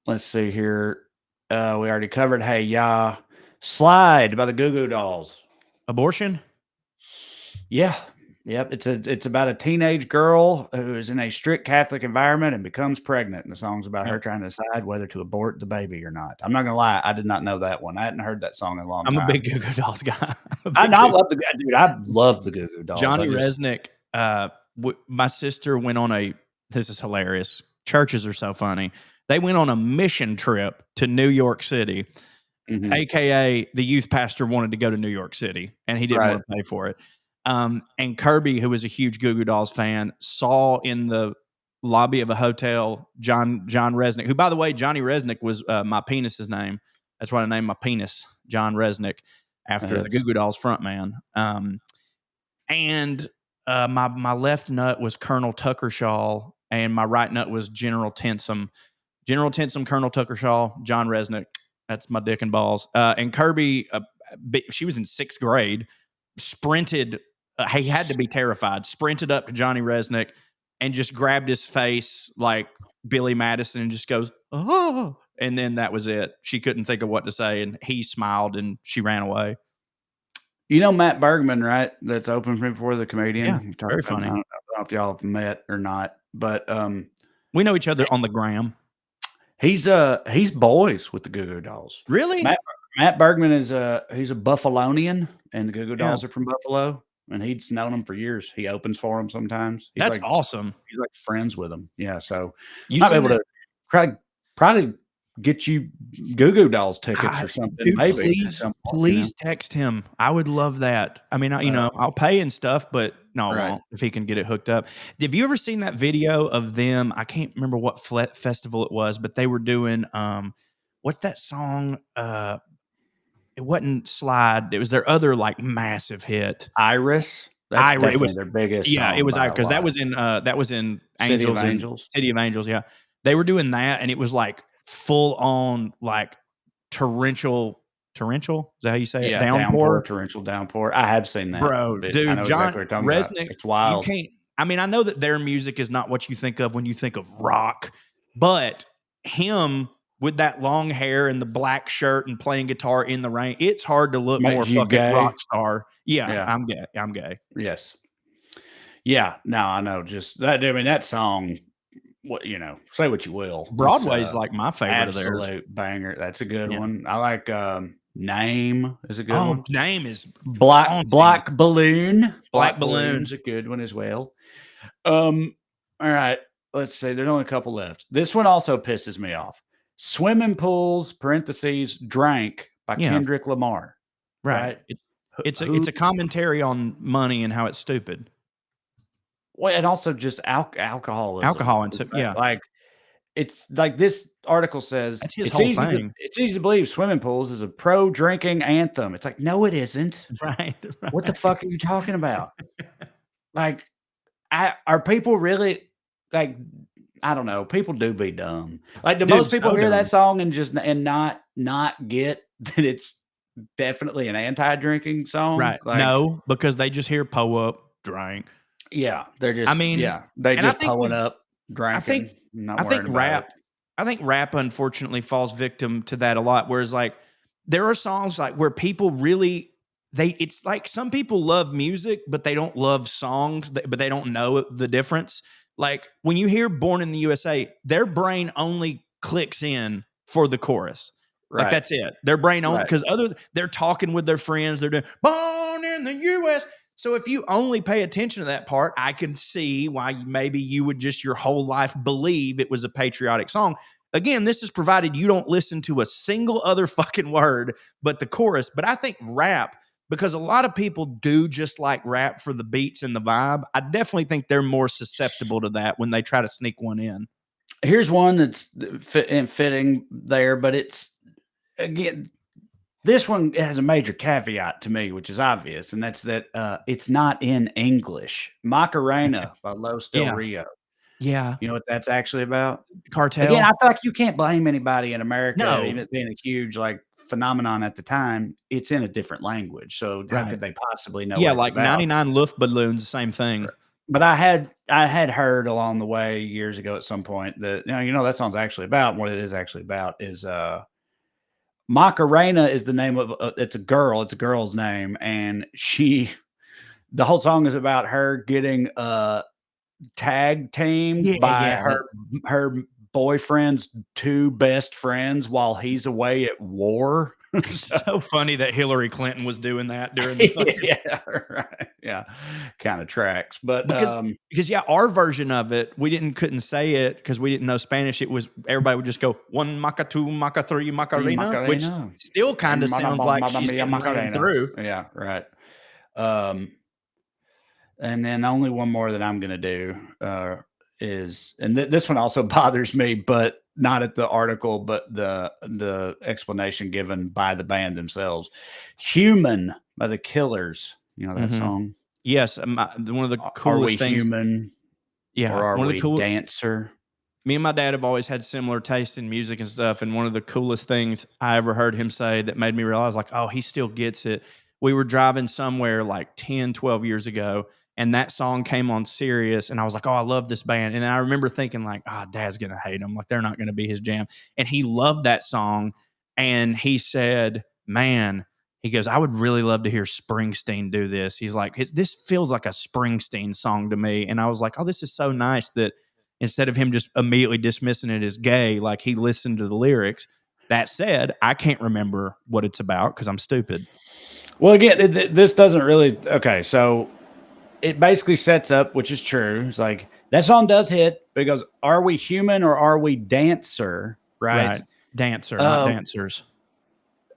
Let's see here. We already covered Hey Ya. Slide by the Goo Goo Dolls. Abortion? Yeah. Yep. It's about a teenage girl who is in a strict Catholic environment and becomes pregnant. And the song's about her trying to decide whether to abort the baby or not. I'm not gonna lie, I did not know that one. I hadn't heard that song in a long time. I'm a big Goo Goo Dolls guy. I love the dude. I love the Goo Goo Dolls. Johnny Resnick. My sister went on this is hilarious. Churches are so funny. They went on a mission trip to New York City, aka the youth pastor wanted to go to New York City and he didn't want to pay for it. And Kirby, who was a huge Goo Goo Dolls fan, saw in the lobby of a hotel John Resnick, who, by the way, Johnny Resnick was my penis's name. That's why I named my penis John Resnick after the Goo Goo Dolls frontman. And my left nut was Colonel Tuckershaw, and my right nut was General Tensum. General Tensum, Colonel Tuckershaw, John Resnick. That's my dick and balls. And Kirby, she was in 6th grade, sprinted. He had to be terrified. Sprinted up to Johnny Resnick and just grabbed his face like Billy Madison and just goes, oh. And then that was it. She couldn't think of what to say. And he smiled and she ran away. You know Matt Bergman, right? That's open for the comedian. Yeah, very funny. I don't know if y'all have met or not, but we know each other on the gram. He's boys with the Goo Goo Dolls. Really? Matt Bergman is he's a Buffalonian, and the Goo Goo Dolls are from Buffalo, and he's known them for years. He opens for them sometimes. That's awesome. He's like friends with them. Yeah, so you might be able to probably get you Goo Goo Dolls tickets or something. Dude, maybe please text him. I would love that. I mean, I'll pay and stuff, but no, I won't if he can get it hooked up. Have you ever seen that video of them? I can't remember what festival it was, but they were doing what's that song? it wasn't Slide. It was their other like massive hit. Iris. That's It definitely was their biggest yeah, it song was by a because that lot. was in City of Angels and Angels. City of Angels. Yeah, they were doing that, and it was like full on like torrential. Torrential is that how you say it? Yeah, downpour, Downpour, torrential downpour. I have seen that. bro, But I dude. know exactly John what you're talking about. Resnick. It's You wild. can't. I mean, I know that their music is not what you think of when you think of rock, but him with that long hair and the black shirt and playing guitar in the rain, it's hard to look more Makes you fucking rock gay. star. Yeah, Yeah. I'm gay. I'm gay. Yes. Yeah. No, I know. Just that. I mean, that song. What say what you will. Broadway's like my favorite of theirs. Absolute banger. That's a good Yeah. one. I like Name is a good Oh, one. Name is Black haunting. Balloon. Black Balloon's a good one as well. All right. Let's see. There's only a couple left. This one also pisses me off. Swimming Pools (parentheses) Drank by Yeah. Kendrick Lamar. Right. It's a commentary on money and how it's stupid. Well, and also just alcoholism. Alcohol and yeah. Like it's like this article says That's his whole thing. It's easy to believe Swimming Pools is a pro drinking anthem. It's like, no, it isn't. Right. What the fuck are you talking about? Like, are people really like? I don't know. People do be dumb. Like, do most people hear that song and not get that it's definitely an anti-drinking song? Right. Like, no, because they just hear "pull up, drink." Yeah, they're just. I mean, yeah, they just pull it up, drinking. I think rap unfortunately falls victim to that a lot. Whereas like there are songs like where people really it's like some people love music, but they don't love songs, but they don't know the difference. Like when you hear "Born in the USA," their brain only clicks in for the chorus. Like that's it. Their brain only because they're talking with their friends. They're doing "Born in the US." So if you only pay attention to that part, I can see why maybe you would just your whole life believe it was a patriotic song. Again, this is provided you don't listen to a single other fucking word but the chorus. But I think rap, because a lot of people do just like rap for the beats and the vibe, I definitely think they're more susceptible to that when they try to sneak one in. Here's one that's fitting there, but it's, again, this one has a major caveat to me, which is obvious, and that's that it's not in English. Macarena by Los Del Rio. Yeah. You know what that's actually about? Cartel. Again, I feel like you can't blame anybody in America, No. even being a huge phenomenon at the time. It's in a different language, so how could they possibly know? Yeah, what like it's about? 99 Luftballons, the same thing. But I had heard along the way years ago at some point that that song's actually about what it is actually about is Macarena is the name of it's a girl's name, and the whole song is about her getting tag teamed by her boyfriend's two best friends while he's away at war. It's so funny that Hillary Clinton was doing that during the fucking kind of tracks, but because our version of it, we couldn't say it because we didn't know Spanish. It was everybody would just go one maca, two maca, three Macarena, which still kind of sounds like she's getting ran through. Yeah, right. And then only one more that I'm going to do is, and this one also bothers me, but not at the article, but the explanation given by the band themselves. "Human" by the Killers. You know that song? Yes, one of the coolest things. Are we human? Yeah, or are we dancer? Me and my dad have always had similar tastes in music and stuff, and one of the coolest things I ever heard him say that made me realize, like, oh, he still gets it. We were driving somewhere like 10, 12 years ago, and that song came on Sirius, and I was like, oh, I love this band. And then I remember thinking, like, Dad's going to hate them. Like, they're not going to be his jam. And he loved that song, and he said, man, he goes, I would really love to hear Springsteen do this. He's like, this feels like a Springsteen song to me. And I was like, oh, this is so nice that instead of him just immediately dismissing it as gay, like he listened to the lyrics. That said, I can't remember what it's about because I'm stupid. Well, again, this doesn't really. Okay, so it basically sets up, which is true. It's like that song does hit, but it goes, are we human or are we dancer? Right. Dancer, not dancers.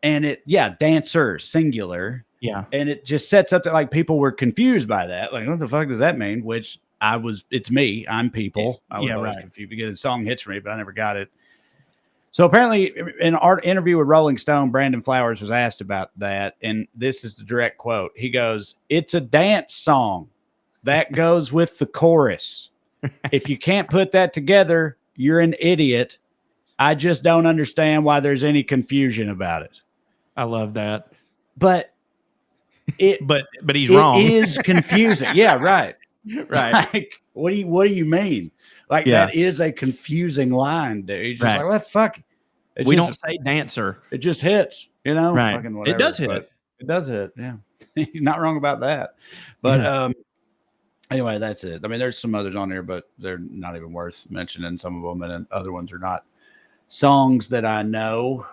And dancer, singular. Yeah. And it just sets up that like people were confused by that. Like, what the fuck does that mean? Which it's me. I'm people. I was always confused because the song hits me, but I never got it. So apparently, in our interview with Rolling Stone, Brandon Flowers was asked about that, and this is the direct quote. He goes, "It's a dance song that goes with the chorus. If you can't put that together, you're an idiot. I just don't understand why there's any confusion about it." I love that. But but he's it wrong. is confusing. Yeah, right. Right. Like, what do you mean? Like, Yeah. that is a confusing line, dude. You're just Right. like, what fuck? We don't say dancer. It just hits, you know? Right. Fucking whatever. It does hit. It does hit, yeah. He's not wrong about that. But anyway, that's it. I mean, there's some others on there, but they're not even worth mentioning, some of them, and then other ones are not songs that I know.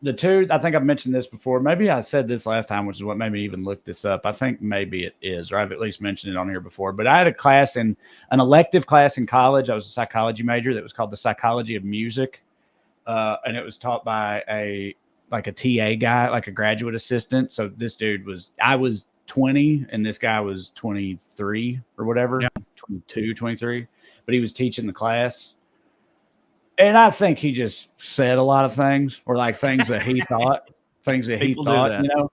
The two, I think I've mentioned this before. Maybe I said this last time, which is what made me even look this up. I think maybe it is, or I've at least mentioned it on here before. But I had an elective class in college. I was a psychology major that was called the Psychology of Music. And it was taught by a TA guy, like a graduate assistant. So this dude I was 20 and this guy was 23 or whatever, 22, 23, but he was teaching the class. And I think he just said a lot of things, or like things that he thought, you know.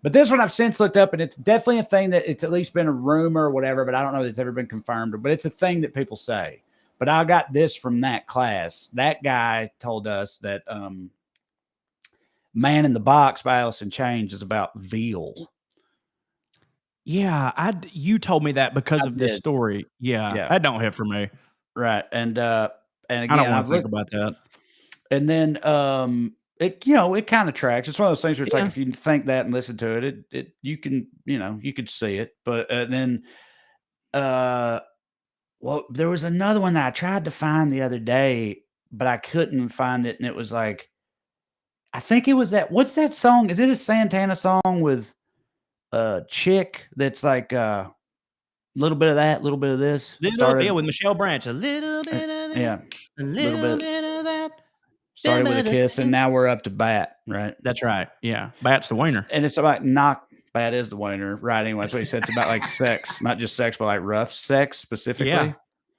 But this one I've since looked up, and it's definitely a thing that it's at least been a rumor or whatever, but I don't know that it's ever been confirmed. But it's a thing that people say. But I got this from that class. That guy told us that "Man in the Box" by Alice in Chains is about veal. Yeah, you told me that because of this story. Yeah, that don't hit for me. Right, and again, I don't want to think about that. And then it kind of tracks. It's one of those things where it's like, if you think that and listen to it, you can, you could see it. But then well, there was another one that I tried to find the other day, but I couldn't find it, and it was like, I think it was what's that song? Is it a Santana song with a chick that's like a little bit of that, a little bit of this? With Michelle Branch. A little bit of this, a little bit of that. Started with a kiss, and now we're up to Bat, right? That's right. Yeah. Bat's the wiener. And it's about Bat is the wiener, right? Anyway, that's what he said. It's about like sex, not just sex, but like rough sex specifically. Yeah.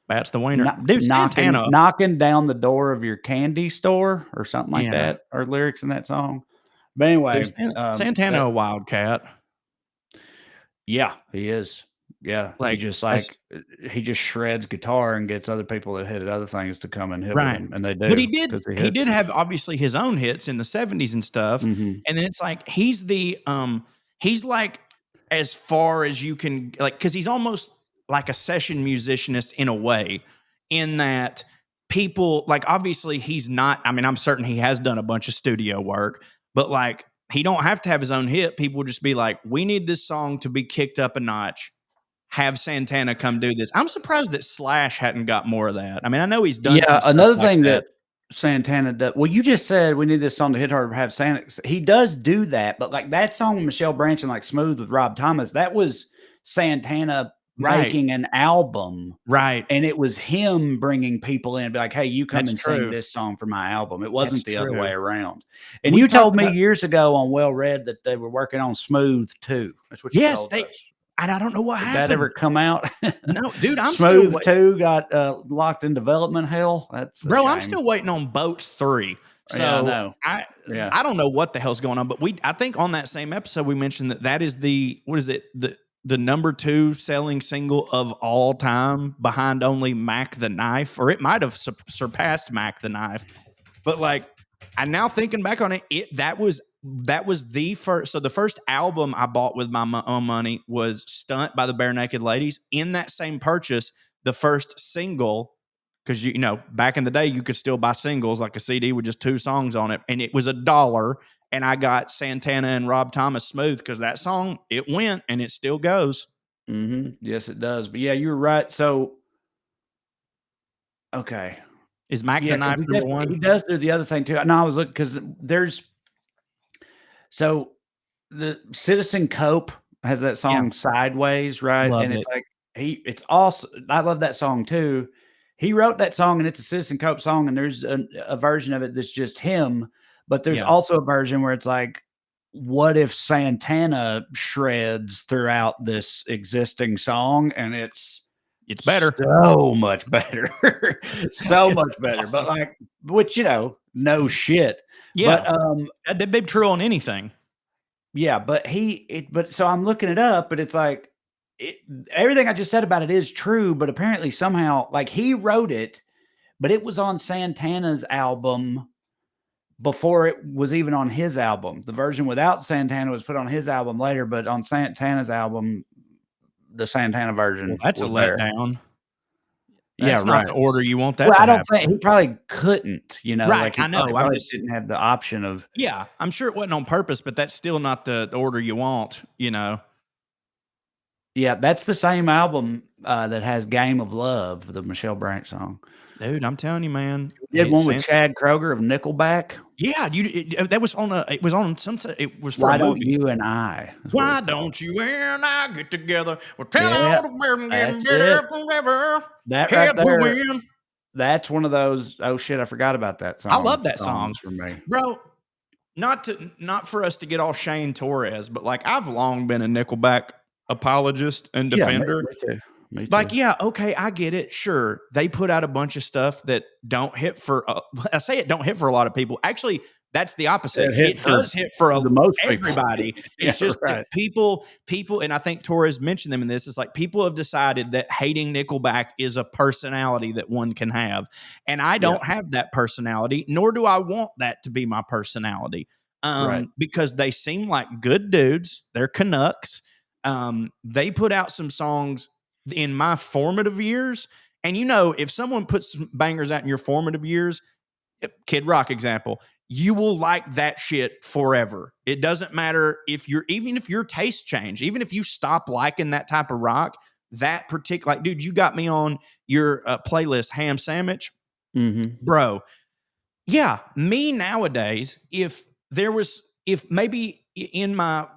Bat's the wiener. Dude, Santana. Knocking down the door of your candy store or something like that, or lyrics in that song. But anyway. Dude, Santana a wildcat. Yeah, he is. Yeah, he just shreds guitar and gets other people that hit at other things to come and hit with him, and they do. But he did have obviously his own hits in the 70s and stuff, and then it's like he's like as far as you can, like, because he's almost like a session musicianist in a way, in that people, like, obviously he's not. I mean, I'm certain he has done a bunch of studio work, but like he don't have to have his own hit. People just be like, we need this song to be kicked up a notch. Have Santana come do this. I'm surprised that Slash hadn't got more of that. I mean, I know he's done. Yeah, another thing that Santana does. Well, you just said we need this song to hit hard. Have Santana. He does do that, but like that song with Michelle Branch and like "Smooth" with Rob Thomas, that was Santana making an album, right? And it was him bringing people in, and be like, "Hey, you come and sing this song for my album." It wasn't the other way around. And you told me years ago on Well Read that they were working on "Smooth" too. That's what you told us. And I don't know what happened. Did that ever come out? No, dude. I'm Smooth still 2 got locked in development hell. That's I'm still waiting on Boats 3. So I don't know what the hell's going on. But I think on that same episode we mentioned that is the number 2 selling single of all time, behind only Mac the Knife, or it might have surpassed Mac the Knife. But like, I'm now thinking back on it, that was the first. So the first album I bought with my own money was "Stunt" by the Bare Naked Ladies. In that same purchase, the first single, because back in the day you could still buy singles like a CD with just 2 songs on it, and it was $1. And I got Santana and Rob Thomas "Smooth" because that song, it went and it still goes. Yes, it does. But yeah, you're right. So okay. Is Mac the Knife number 1? He does do the other thing too. No, I was looking because so the Citizen Cope has that song "Sideways," right? Love and it. It's like it's also, I love that song too. He wrote that song, and it's a Citizen Cope song, and there's a version of it that's just him, but there's also a version where it's like, what if Santana shreds throughout this existing song, and it's It's better. So much better. So It's much better. awesome. But like, which, no shit. Yeah. But That'd be true on anything. yeah, but so I'm looking it up, but it's like everything I just said about it is true, but apparently somehow like he wrote it, but it was on Santana's album before it was even on his album. The version without Santana was put on his album later, but on Santana's album, the Santana version Well, that's a was there. letdown. Yeah, That's not right. the order you want that Well, to I don't happen. think he probably couldn't, Right. like he I know. probably didn't have the option of. Yeah, I'm sure it wasn't on purpose, but that's still not the order you want, Yeah, that's the same album that has "Game of Love," the Michelle Branch song. Dude, I'm telling you, man. He did one with Chad Kroeger of Nickelback. Yeah, that was on it was on some. It was for Why a don't movie. you and I? Why don't you and I get together? We'll tell Yeah, all the world and get that's better it. forever. That right Heads will there. win. That's one of those. Oh shit, I forgot about that song. I love that song, for me, bro. Not for us to get all Shane Torres, but like I've long been a Nickelback apologist and defender. Yeah, me too. Like, yeah, okay, I get it. Sure, they put out a bunch of stuff that don't hit for. I say it don't hit for a lot of people. Actually, that's the opposite. It does hit for everybody. It's just that people, and I think Torres mentioned them in this. It's like people have decided that hating Nickelback is a personality that one can have, and I don't have that personality, nor do I want that to be my personality. Because they seem like good dudes. They're Canucks. They put out some songs in my formative years. And if someone puts some bangers out in your formative years, Kid Rock example, you will like that shit forever. It doesn't matter even if your taste change, even if you stop liking that type of rock, that particular, like, dude, you got me on your playlist, Ham Sandwich, bro. Yeah. Me nowadays, if maybe in my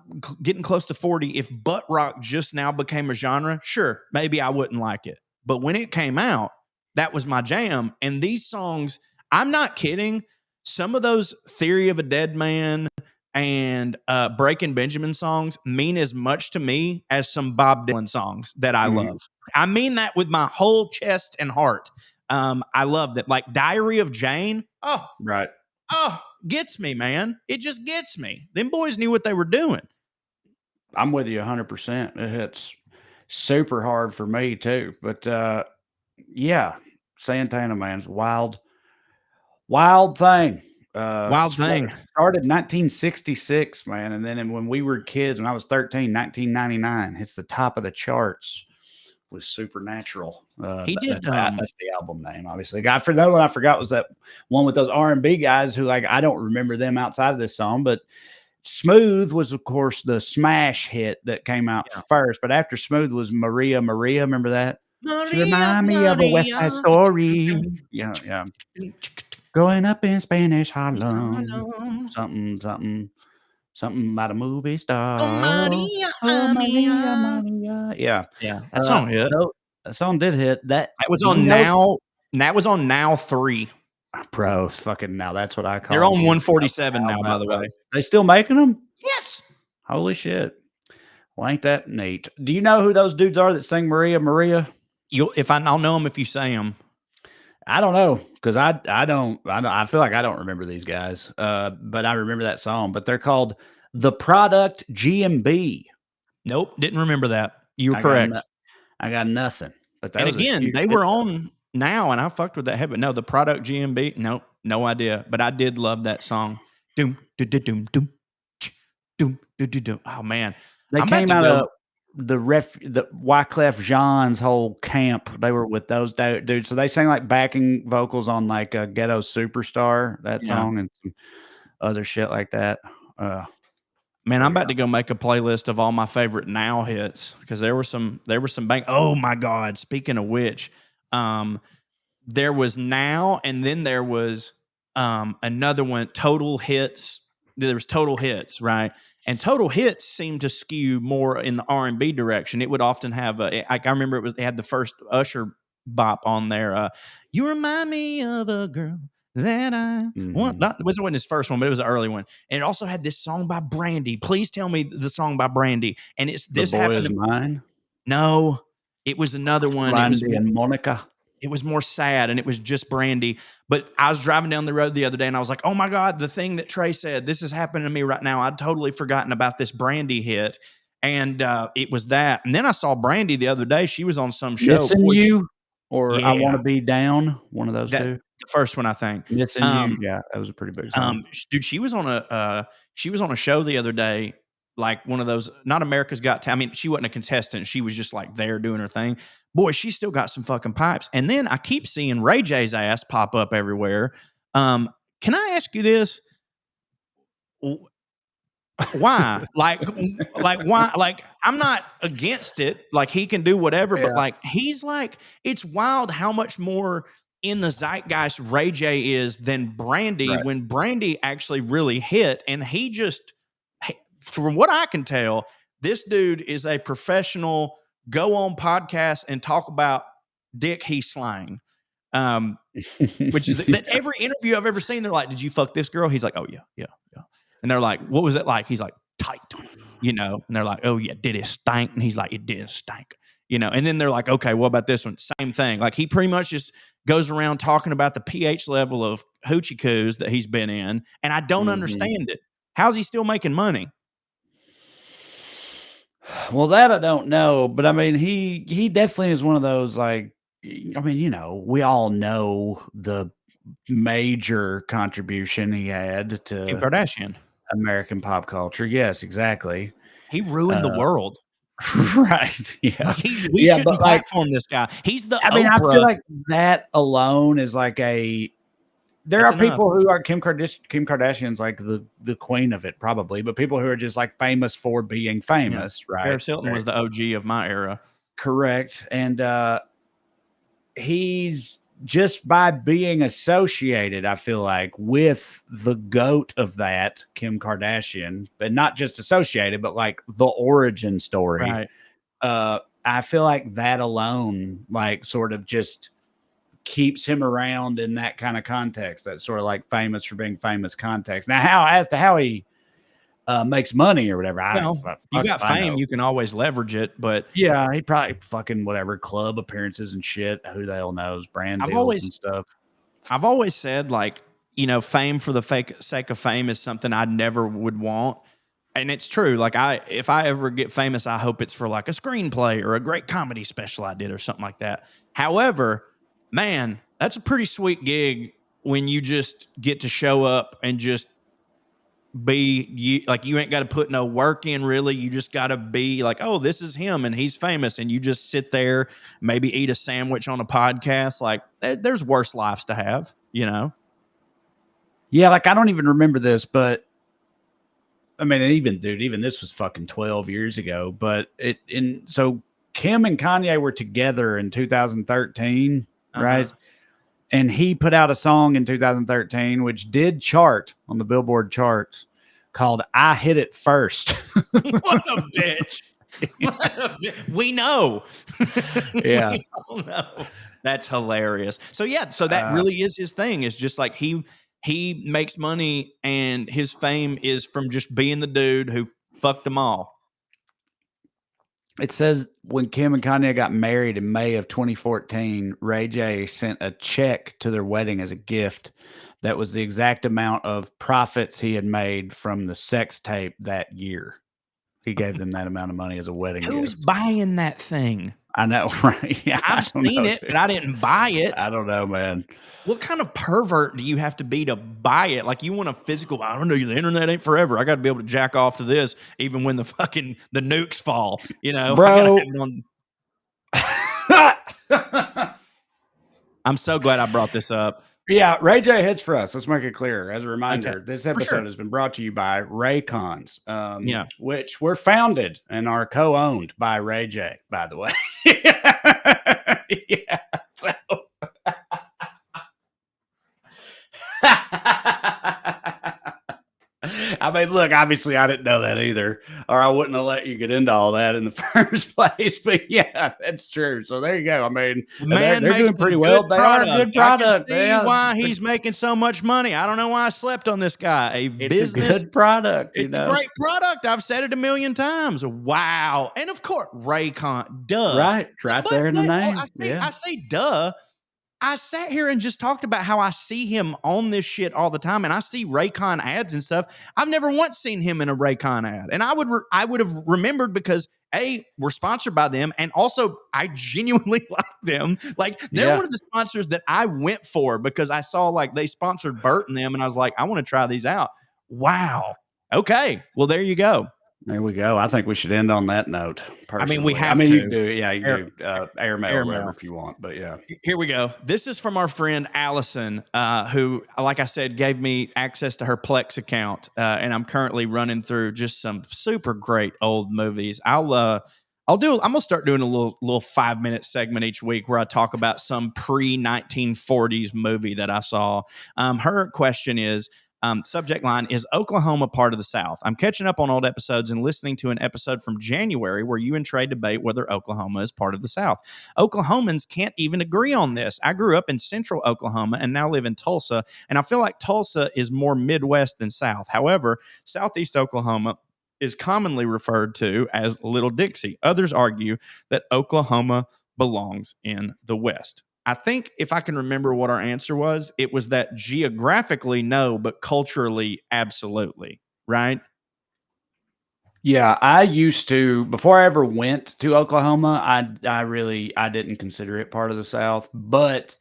getting close to 40, if butt rock just now became a genre, sure, maybe I wouldn't like it. But when it came out, that was my jam. And these songs, I'm not kidding. Some of those Theory of a Dead Man and Breaking Benjamin songs mean as much to me as some Bob Dylan songs that I love. I mean that with my whole chest and heart. I love that. Like Diary of Jane. Oh, right. Oh, gets me, man. It just gets me. Them boys knew what they were doing. I'm with you 100%. It hits super hard for me too. But yeah, Santana, man, wild thing. Wild thing. Started 1966, man. And then when we were kids, when I was 13, 1999, hits the top of the charts with Supernatural. He did. That's the album name, obviously. For that one, I forgot was that one with those R&B guys who, like, I don't remember them outside of this song, but Smooth was, of course, the smash hit that came out first. But after Smooth was Maria. Remember that? She remind me of a West Side Story. Yeah. Growing up in Spanish Harlem. Something about a movie star. Oh, Maria. Yeah. That song hit. That song did hit. That was on Now. That was on Now 3. Bro, fucking Now. That's what I call. They're on 147 now, by the way. They still making them? Yes. Holy shit. Well, ain't that neat? Do you know who those dudes are that sing Maria? I'll know them if you say them. I don't know, because I feel like I don't remember these guys, but I remember that song. But they're called The Product GMB. Nope, didn't remember that. You were correct. I got nothing. But and again, they were on Now, and I fucked with that head. But no, The Product GMB. Nope, no idea. But I did love that song. Doom, doom, doom, doom, doom, doom, doom. Oh man, they came out of the Wyclef Jean's whole camp. They were with those dudes, so they sang like backing vocals on like a Ghetto Superstar, that song, and some other shit like that. Man, I'm about to go make a playlist of all my favorite Now hits, because there were some bang. Oh my God! Speaking of which, there was Now, and then there was another one, Total Hits. There was Total Hits, right? And Total Hits seemed to skew more in the R&B direction. It would often have I remember they had the first Usher bop on there. You remind me of a girl that I want. It wasn't his first one, but it was an early one. And it also had this song by Brandy. Please tell me the song by Brandy. And this The Boy happened. Is Mine? No, It was another one. Brandy and Monica. It was more sad, and it was just brandy. But I was driving down the road the other day, and I was like, oh my God, the thing that Trae said, this is happening to me right now. I'd totally forgotten about this brandy hit. And it was that. And then I saw Brandy the other day. She was on some show. Missing Boy, You or I Want yeah, to Be Down. One of those that two. the first one, I think. Missing You. Yeah, that was a pretty big song. Dude, she was on a show the other day, like one of those, not America's Got Talent. I mean, she wasn't a contestant. She was just like there doing her thing. Boy, she still got some fucking pipes. And then I keep seeing Ray J's ass pop up everywhere. Can I ask you this? Why? Like why? Like, I'm not against it. Like, he can do whatever, but like, he's like, it's wild how much more in the zeitgeist Ray J is than Brandy, Right. when Brandy actually really hit. And he just, from what I can tell, this dude is a professional, go on podcasts and talk about dick he slang. Which is that every interview I've ever seen, they're like, did you fuck this girl? He's like, oh yeah, yeah, yeah. And they're like, what was it like? He's like, tight, you know? And they're like, oh yeah, did it stink? And he's like, it did stink, you know? And then they're like, okay, what about this one? Same thing. Like, he pretty much just goes around talking about the pH level of hoochie coos that he's been in. And I don't understand it. How's he still making money? Well, that I don't know, but I mean, he definitely is one of those, like, I mean, you know, we all know the major contribution he had Kim to Kardashian. American pop culture. Yes, exactly. He ruined the world. Right. Yeah. Like, we shouldn't platform this guy. He's the I mean, Oprah. I feel like that alone is like there are people who are Kim Kardashian's like the queen of it, probably, but people who are just like famous for being famous, right? Paris Hilton was the OG of my era. Correct. And he's just by being associated, I feel like, with the goat of that, Kim Kardashian, but not just associated, but like the origin story. Right. I feel like that alone, like, sort of just keeps him around in that kind of context, that sort of like famous for being famous context. Now, as to how he makes money or whatever, you got fame, you can always leverage it, but yeah, he probably fucking whatever club appearances and shit. Who the hell knows? Brand deals and stuff. I've always said, like, you know, fame for the sake of fame is something I never would want. And it's true. Like, if I ever get famous, I hope it's for like a screenplay or a great comedy special I did or something like that. However, man, that's a pretty sweet gig when you just get to show up and just be you. Like, you ain't got to put no work in, really. You just got to be like, oh, this is him and he's famous. And you just sit there, maybe eat a sandwich on a podcast. Like, there's worse lives to have, you know? Yeah. Like, I don't even remember this, but I mean, even this was fucking 12 years ago, but so Kim and Kanye were together in 2013, right? And he put out a song in 2013, which did chart on the Billboard charts, called I Hit It First. What a bitch. We know. Yeah. We all know. That's hilarious. So yeah, so that really is his thing. Is just like he makes money, and his fame is from just being the dude who fucked them all. It says when Kim and Kanye got married in May of 2014, Ray J sent a check to their wedding as a gift that was the exact amount of profits he had made from the sex tape that year. He gave them that amount of money as a wedding gift. Who's buying that thing? I know, right? Yeah, I've seen it, but I didn't buy it. I don't know, man. What kind of pervert do you have to be to buy it? Like, you want a physical, I don't know, the internet ain't forever. I got to be able to jack off to this even when the nukes fall, you know? Bro. I'm so glad I brought this up. Yeah, Ray J hits for us. Let's make it clear. As a reminder, this episode sure. has been brought to you by Raycons, Yeah. which were founded and are co-owned by Ray J, by the way. Yeah. So. I mean, look, obviously I didn't know that either, or I wouldn't have let you get into all that in the first place. But yeah, that's true. So there you go. I mean, The they're man makes doing some pretty good well. They are a product. good I can product. see Yeah, why he's making so much money. I don't know why I slept on this guy. A it's a business. good product, It's a great product. I've said it a million times. Wow. And of course, Raycon, duh. Right. It's right there in the I name. say, Yeah. I say duh. I sat here and just talked about how I see him on this shit all the time, and I see Raycon ads and stuff. I've never once seen him in a Raycon ad, and I would have remembered because we're sponsored by them, and also I genuinely like them. Like they're Yeah. one of the sponsors that I went for because I saw like they sponsored Bert and them, and I was like, I want to try these out. Wow. Okay. Well, there you go. There we go. I think we should end on that note. I mean, we Personally, have you to. can do, yeah, you Air, can do airmail or whatever airmail. if you want, but yeah. Here we go. This is from our friend Allison, who, like I said, gave me access to her Plex account, and I'm currently running through just some super great old movies. I'm gonna start doing a little 5-minute segment each week where I talk about some pre 1940s movie that I saw. Her question is. Subject line is Oklahoma part of the South. I'm catching up on old episodes and listening to an episode from January where you and Trae debate whether Oklahoma is part of the South. Oklahomans can't even agree on this. I grew up in central Oklahoma and now live in Tulsa, and I feel like Tulsa is more Midwest than South. However, Southeast Oklahoma is commonly referred to as Little Dixie. Others argue that Oklahoma belongs in the West. I think if I can remember what our answer was, it was that geographically, no, but culturally, absolutely. Right? Yeah, I used to before I ever went to Oklahoma, I didn't consider it part of the South, but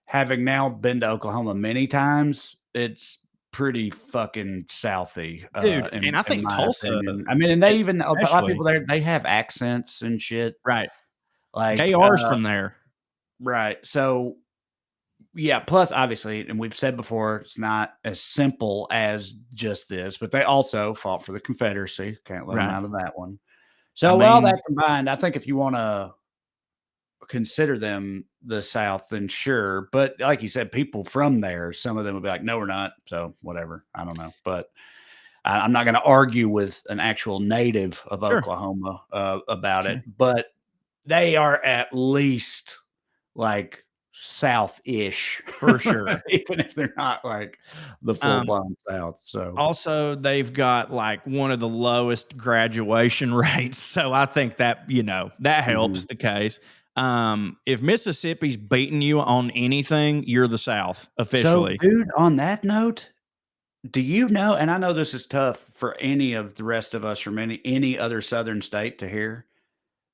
having now been to Oklahoma many times, it's pretty fucking southy, Dude. And I in think my Tulsa, opinion. I mean, and they even a lot of especially, people there, they have accents and shit. right. Like, JR's from there. right. So yeah, plus obviously, and we've said before, it's not as simple as just this, but they also fought for the Confederacy. Can't let them Right. out of that one. I So, well, mean, that combined, I think if you want to consider them the South, then sure. But like you said, people from there, some of them will be like, no, we're not. So, whatever. I don't know. But I'm not going to argue with an actual native of sure. Oklahoma about Sure. it. But they are at least like South-ish For sure. even if they're not like the full-blown South. So Also, they've got like one of the lowest graduation rates. So I think that, that helps the case. If Mississippi's beating you on anything, you're the South so, officially. dude, on that note, do you know, and I know this is tough for any of the rest of us from any other southern state to hear,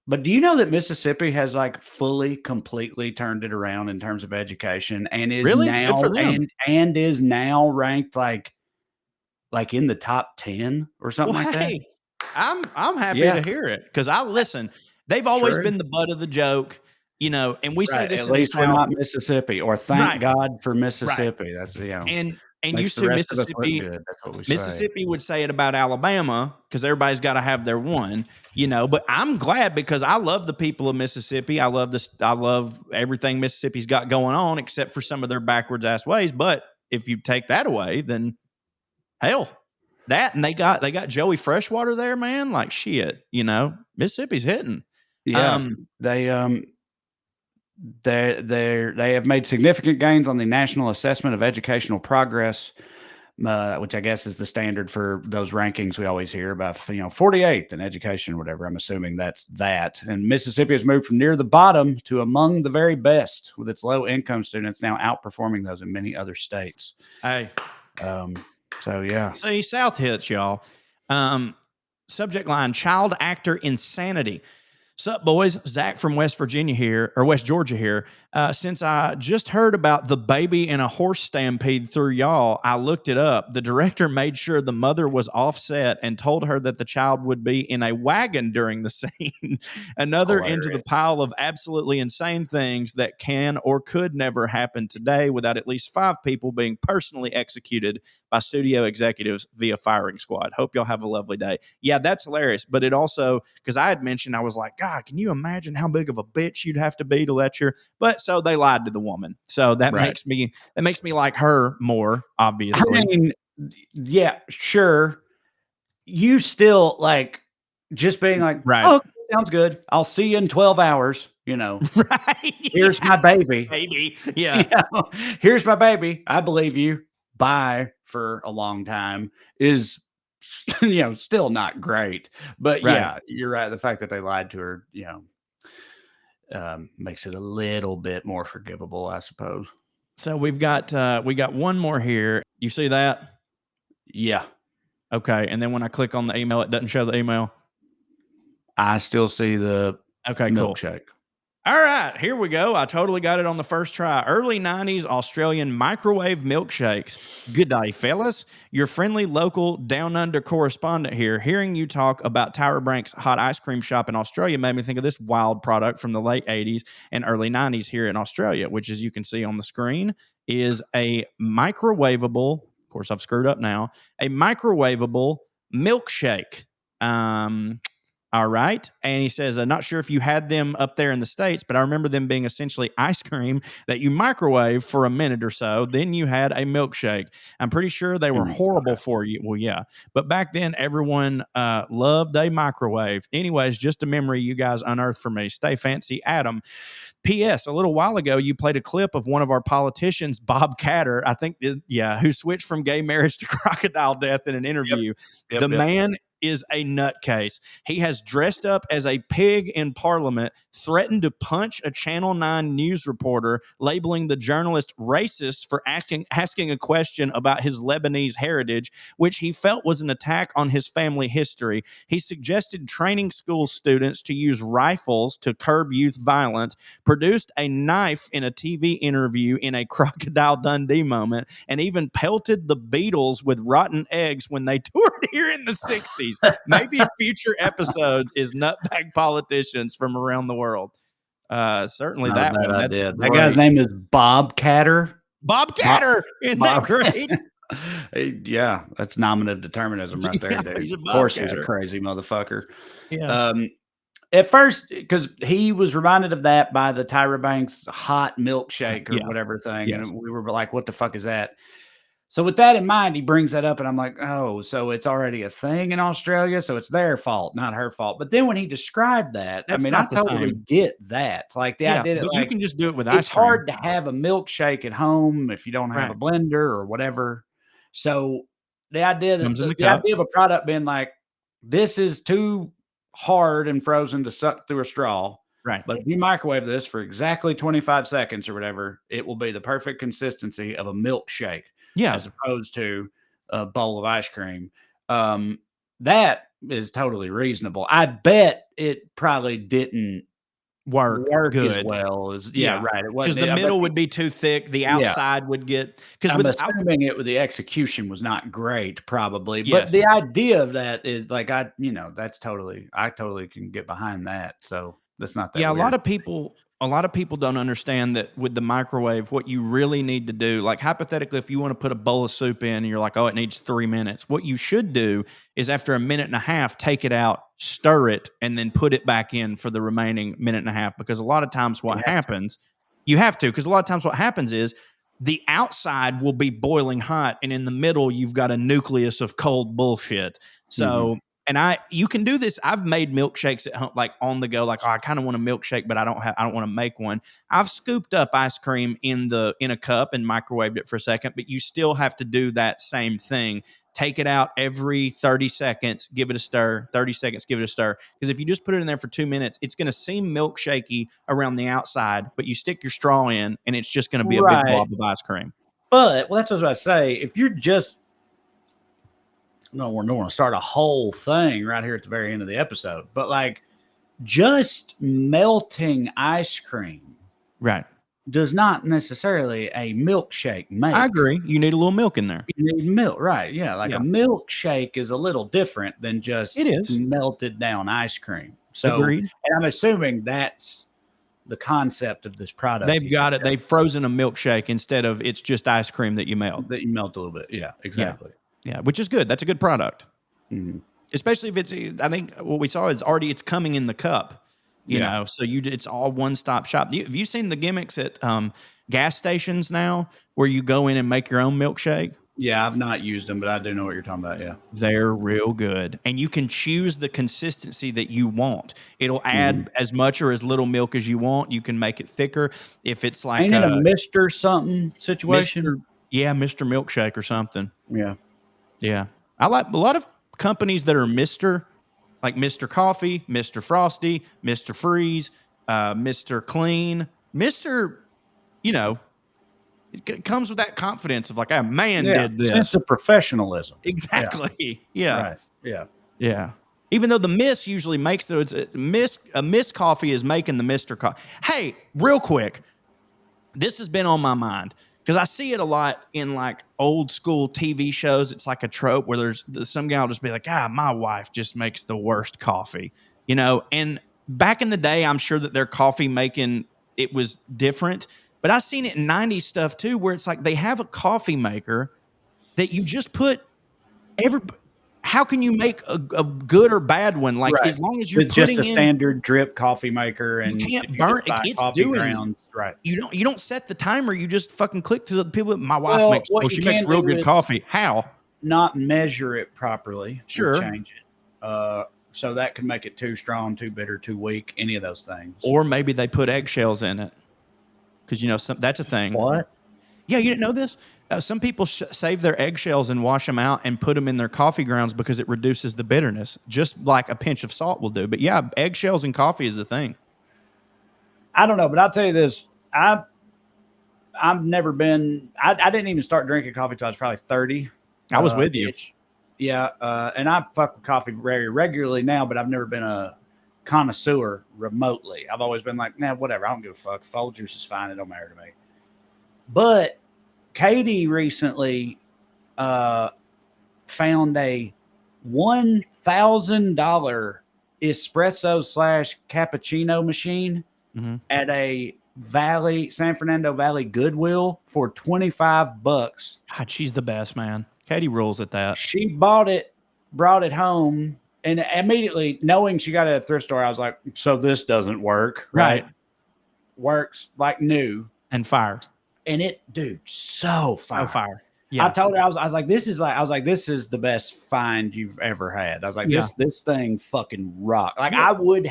but do you know that Mississippi has like fully, completely turned it around in terms of education and is Really? Good for now them. and is now ranked like in the top 10 or something Well, like that? hey, I'm happy Yeah. to hear it because I listen. They've always True. been the butt of the joke, and we say Right, this at in the least we're South, not Mississippi, or thank right? God for Right. Mississippi. That's, And makes used the to rest of us look Mississippi good. That's what we say. Mississippi would say it about Alabama because everybody's got to have their one, But I'm glad because I love the people of Mississippi. I love this. I love everything Mississippi's got going on, except for some of their backwards ass ways. But if you take that away, then hell, that and they got Joey Freshwater there, man. Like shit, Mississippi's hitting. Yeah, they, they have made significant gains on the National Assessment of Educational Progress, which I guess is the standard for those rankings we always hear about, 48th in education or whatever. I'm assuming that's that. And Mississippi has moved from near the bottom to among the very best, with its low income students now outperforming those in many other states. Hey, so yeah. see, South hits, y'all. Subject line: child actor insanity. Sup, boys? Zach from West Virginia here, or West Georgia here. Since I just heard about the baby in a horse stampede through y'all, I looked it up. The director made sure the mother was offset and told her that the child would be in a wagon during the scene. Another into the Hilarious. pile of absolutely insane things that can or could never happen today without at least 5 people being personally executed by studio executives via firing squad. Hope y'all have a lovely day. Yeah, that's hilarious. But it also, because I had mentioned, I was like, God, can you imagine how big of a bitch you'd have to be to let your, but so they lied to the woman. So that Right. makes me like her more, I obviously. mean, Yeah, sure. You still like just being like, Right. "Oh, sounds good. I'll see you in 12 hours," Right. "Here's my baby." Baby. You Yeah. know, "Here's my baby. I believe you. Bye," for a long time is, still not great. But Right. yeah, you're right. The fact that they lied to her, makes it a little bit more forgivable, I suppose. So we got one more here. You see that? Yeah, Okay. And then when I click on the email, it doesn't show the email. I still see the Okay, cool. milkshake. All right, here we go. I totally got it on the first try. Early 90s Australian microwave milkshakes. Good day, fellas. Your friendly local down under correspondent here. Hearing you talk about Tyra Brank's hot ice cream shop in Australia made me think of this wild product from the late 80s and early 90s here in Australia, which, as you can see on the screen, is a microwavable, of course, I've screwed up now, a microwavable milkshake. All right. And he says, I'm not sure if you had them up there in the States, but I remember them being essentially ice cream that you microwave for a minute or so. Then you had a milkshake. I'm pretty sure they were horrible for you. Well, yeah. But back then, everyone loved a microwave. Anyways, just a memory you guys unearthed for me. Stay fancy, Adam. P.S. A little while ago, you played a clip of one of our politicians, Bob Catter, I think, who switched from gay marriage to crocodile death in an interview. The man is a nutcase. He has dressed up as a pig in Parliament, threatened to punch a Channel 9 news reporter, labeling the journalist racist for asking a question about his Lebanese heritage, which he felt was an attack on his family history. He suggested training school students to use rifles to curb youth violence, produced a knife in a TV interview in a Crocodile Dundee moment, and even pelted the Beatles with rotten eggs when they toured here in the 60s. Maybe a future episode is nutbag politicians from around the world. Certainly Not a that bad one. That's idea. That guy's great. name is Bob Catter. Bob Catter. Isn't that Bob. great? Yeah, that's nominative determinism right there, Yeah, dude. he's a Of Bob course, he's a Catter. crazy motherfucker. Yeah. At first, because he was reminded of that by the Tyra Banks hot milkshake or Yeah. whatever thing, Yes. and we were like, "What the fuck is that?" So with that in mind, he brings that up, and I'm like, "Oh, so it's already a thing in Australia, so it's their fault, not her fault." But then when he described that, I That's mean, I not the totally same. get that. Like the Yeah, idea that but you like can just do it with it's ice cream. hard to have a milkshake at home if you don't have a Right. blender or whatever. So the idea that Comes in the the cup. idea of a product being like, this is too hard and frozen to suck through a straw. Right. But if you microwave this for exactly 25 seconds or whatever, it will be the perfect consistency of a milkshake Yeah. as opposed to a bowl of ice cream. That is totally reasonable. I bet it probably didn't Work as good. well as right. It Because wasn't. the I bet middle would be too thick. The outside would get because I'm with assuming the execution was not great, probably. But yes. the idea of that is like that's I totally can get behind that. So that's not that Yeah, weird. a lot of people don't understand that with the microwave, what you really need to do, like hypothetically, if you want to put a bowl of soup in and you're like, oh, it needs 3 minutes, what you should do is after a minute and a half, take it out, stir it, and then put it back in for the remaining minute and a half. Because a lot of times what happens, you have to, because a lot of times what happens is the outside will be boiling hot, and in the middle, you've got a nucleus of cold bullshit. So and you can do this. I've made milkshakes at home, like on the go, like, oh, I kind of want a milkshake, but I don't want to make one. I've scooped up ice cream in a cup and microwaved it for a second, but you still have to do that same thing. Take it out every 30 seconds, give it a stir, 30 seconds, give it a stir. Because if you just put it in there for 2 minutes, it's going to seem milkshakey around the outside, but you stick your straw in and it's just going to be a big blob of ice cream. But that's what I say. If you're just we're not going to start a whole thing right here at the very end of the episode, but like just melting ice cream Right. does not necessarily a milkshake make. I agree. You need a little milk in there. You need milk, right? Yeah, like a milkshake is a little different than just melted down ice cream. So, agreed. And I'm assuming that's the concept of this product. They've got it. They've frozen a milkshake instead of it's just ice cream that you melt. That you melt a little bit. Yeah, exactly. Yeah, which is good. That's a good product. Especially if it's, I think what we saw is it's coming in the cup, you know, so it's all one-stop shop. Have you seen the gimmicks at gas stations now where you go in and make your own milkshake? Yeah, I've not used them, but I do know what you're talking about. Yeah. They're real good. And you can choose the consistency that you want. It'll add as much or as little milk as you want. You can make it thicker. If it's like Ain't it a a Mr. something situation? Mr. Milkshake or something. Yeah. Yeah. I like a lot of companies that are Mr. like Mr. Coffee, Mr. Frosty, Mr. Freeze, Mr. Clean, Mr. You know, it comes with that confidence of like, a man Yeah. did this. Sense of professionalism. Exactly. Yeah. Right. Yeah. Yeah. Even though the Miss usually makes those, a Miss coffee is making the Mr. coffee. Hey, real quick, this has been on my mind because I see it a lot in like old school TV shows. It's like a trope where there's some guy will just be like, my wife just makes the worst coffee, and back in the day, I'm sure that their coffee making, it was different, but I've seen it in 90s stuff too, where it's like they have a coffee maker that you just put every, how can you make a good or bad one? Like, Right. as long as you're With just a putting in, standard drip coffee maker, you and can't burn it. It's coffee doing, grounds. Right. you don't set the timer. You just fucking click to the people. My wife Well, makes, what she you makes can real do good is coffee. How? not measure it properly. Sure. Will change it. So that could make it too strong, too bitter, too weak, any of those things. Or maybe they put eggshells in it because that's a thing. What? Yeah, you didn't know this? Some people save their eggshells and wash them out and put them in their coffee grounds because it reduces the bitterness, just like a pinch of salt will do. But yeah, eggshells in coffee is a thing. I don't know, but I'll tell you this: I've never been. I didn't even start drinking coffee until I was probably 30. I was with you. Yeah, and I fuck with coffee very regularly now, but I've never been a connoisseur remotely. I've always been like, whatever. I don't give a fuck. Folgers is fine. It don't matter to me. But Katie recently found a $1,000 espresso / cappuccino machine at a San Fernando Valley Goodwill for $25. God, she's the best, man. Katie rules at that. She bought it, brought it home, and immediately knowing she got it at a thrift store, I was like, so this doesn't work, right? Works like new. And fire. And it, dude, so fire. So fire. Yeah. I told her, I was like, this is the best find you've ever had. I was like, this thing fucking rock. Like, I would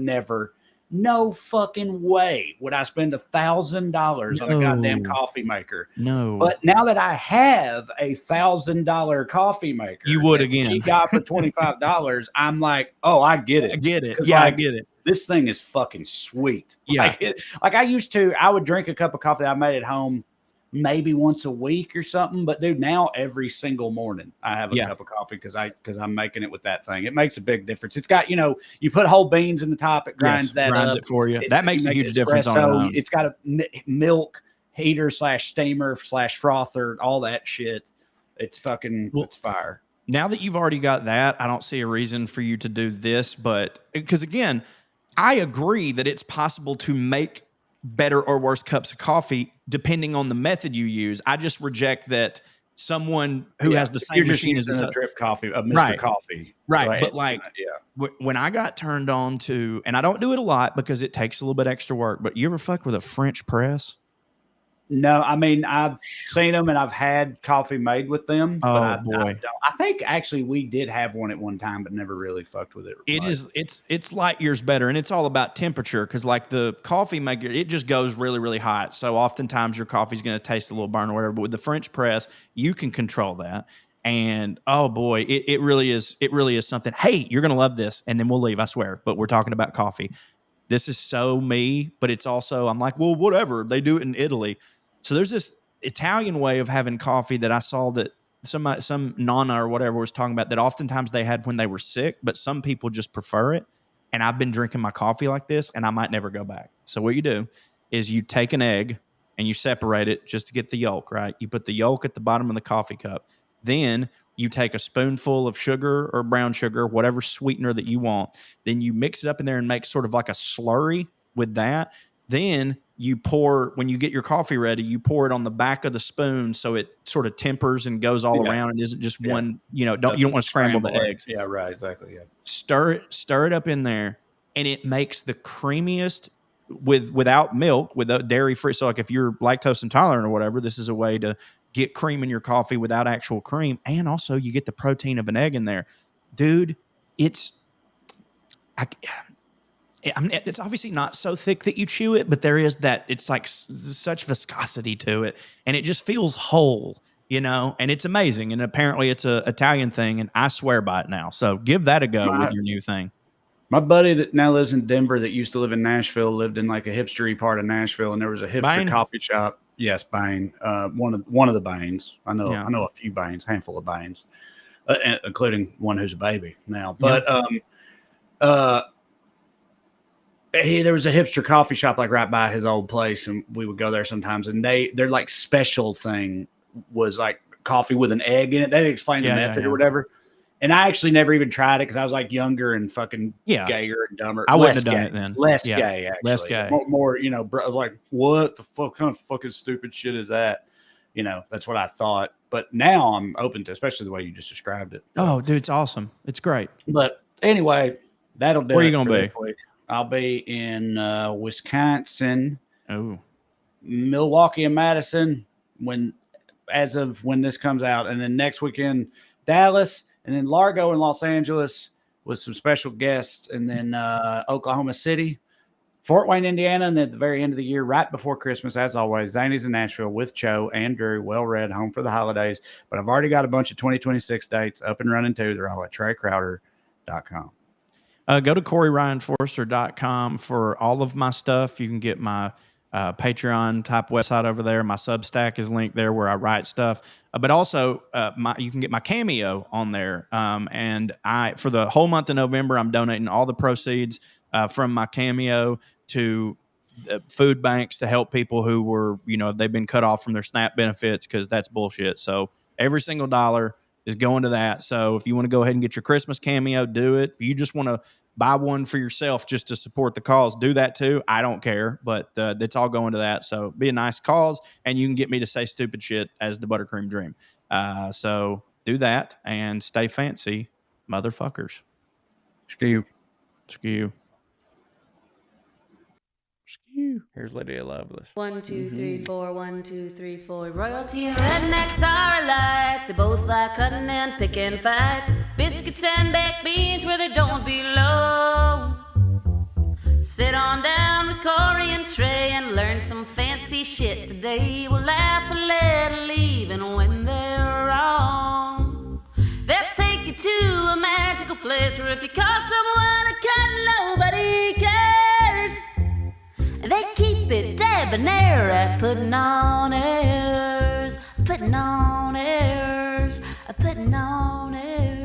never, no fucking way would I spend $1,000 on a goddamn coffee maker. No. But now that I have a $1,000 coffee maker, you would again. She got for $25. I'm like, oh, I get it. I get it. Yeah, I get it. This thing is fucking sweet. Yeah. Like I would drink a cup of coffee that I made at home maybe once a week or something. But dude, now every single morning I have a cup of coffee because I'm making it with that thing. It makes a big difference. It's got, you put whole beans in the top. It grinds grinds it for you. That makes a huge difference on its own. It's got a milk heater / steamer / frother, all that shit. It's fucking, it's fire. Now that you've already got that, I don't see a reason for you to do this, but because again, I agree that it's possible to make better or worse cups of coffee depending on the method you use. I just reject that someone who has the same machine as a drip coffee, a Mr. Coffee. Right. But like, when I got turned on to, and I don't do it a lot because it takes a little bit extra work, but you ever fuck with a French press? No, I mean, I've seen them and I've had coffee made with them. Oh, but boy. I think actually we did have one at one time, but never really fucked with it. It's light years better. And it's all about temperature because like the coffee maker, it just goes really, really hot. So oftentimes your coffee's going to taste a little burnt or whatever. But with the French press, you can control that. And oh boy, it really is something. Hey, you're going to love this. And then we'll leave, I swear. But we're talking about coffee. This is so me, but it's also, I'm like, well, whatever. They do it in Italy. So there's this Italian way of having coffee that I saw that some nonna or whatever was talking about that oftentimes they had when they were sick, but some people just prefer it. And I've been drinking my coffee like this and I might never go back. So what you do is you take an egg and you separate it just to get the yolk, right? You put the yolk at the bottom of the coffee cup. Then you take a spoonful of sugar or brown sugar, whatever sweetener that you want. Then you mix it up in there and make sort of like a slurry with that. Then you pour, when you get your coffee ready, you pour it on the back of the spoon so it sort of tempers and goes all around and isn't just one, you don't want to scramble the eggs. Yeah, right, exactly. Yeah. Stir it up in there, and it makes the creamiest without milk, without dairy free. So like if you're lactose intolerant or whatever, this is a way to get cream in your coffee without actual cream. And also you get the protein of an egg in there. Dude, it's obviously not so thick that you chew it, but there is that, it's like such viscosity to it, and it just feels whole, and it's amazing. And apparently it's a Italian thing, and I swear by it now. So give that a go with your new thing. My buddy that now lives in Denver that used to live in Nashville lived in like a hipstery part of Nashville, and there was a hipster coffee shop. Yes, Bain. One of the Bains. I know a few Bains, handful of Bains, including one who's a baby now. But there was a hipster coffee shop like right by his old place, and we would go there sometimes. And their like special thing was like coffee with an egg in it. They didn't explain the method or whatever. And I actually never even tried it because I was like younger and fucking gayer and dumber. I wouldn't have done it then. Less gay, actually. Less gay. More, like, what the fuck kind of fucking stupid shit is that? That's what I thought. But now I'm open to, especially the way you just described it. Oh, dude, it's awesome. It's great. But anyway, that'll do it. Where are you going to be? I'll be in Wisconsin. Oh. Milwaukee and Madison as of when this comes out. And then next weekend, Dallas. And then Largo in Los Angeles with some special guests. And then Oklahoma City, Fort Wayne, Indiana. And then at the very end of the year, right before Christmas, as always, Zany's in Nashville with Cho and Drew, well-read, home for the holidays. But I've already got a bunch of 2026 dates up and running too. They're all at TraeCrowder.com. Go to CoreyRyanForrester.com for all of my stuff. You can get my Patreon type website over there. My Substack is linked there where I write stuff. But also, you can get my Cameo on there. And for the whole month of November, I'm donating all the proceeds from my Cameo to food banks to help people who were, they've been cut off from their SNAP benefits because that's bullshit. So every single dollar is going to that. So if you want to go ahead and get your Christmas Cameo, do it. If you just want to buy one for yourself just to support the cause, do that too. I don't care, but it's all going to that. So be a nice cause, and you can get me to say stupid shit as the Buttercream Dream. So do that and stay fancy, motherfuckers. Skew. Skew. Skew. Here's Lydia Lovelace. 1, 2, 3, 4. 1, 2, 3, 4. Royalty and rednecks are alike. They both like cutting and picking fights. Biscuits and baked beans where they don't belong. Sit on down with Corey and Trae and learn some fancy shit today. We'll laugh a little even when they're wrong. They'll take you to a magical place where if you call someone a cunt, nobody cares. They keep it debonair at putting on airs, putting on airs, putting on airs.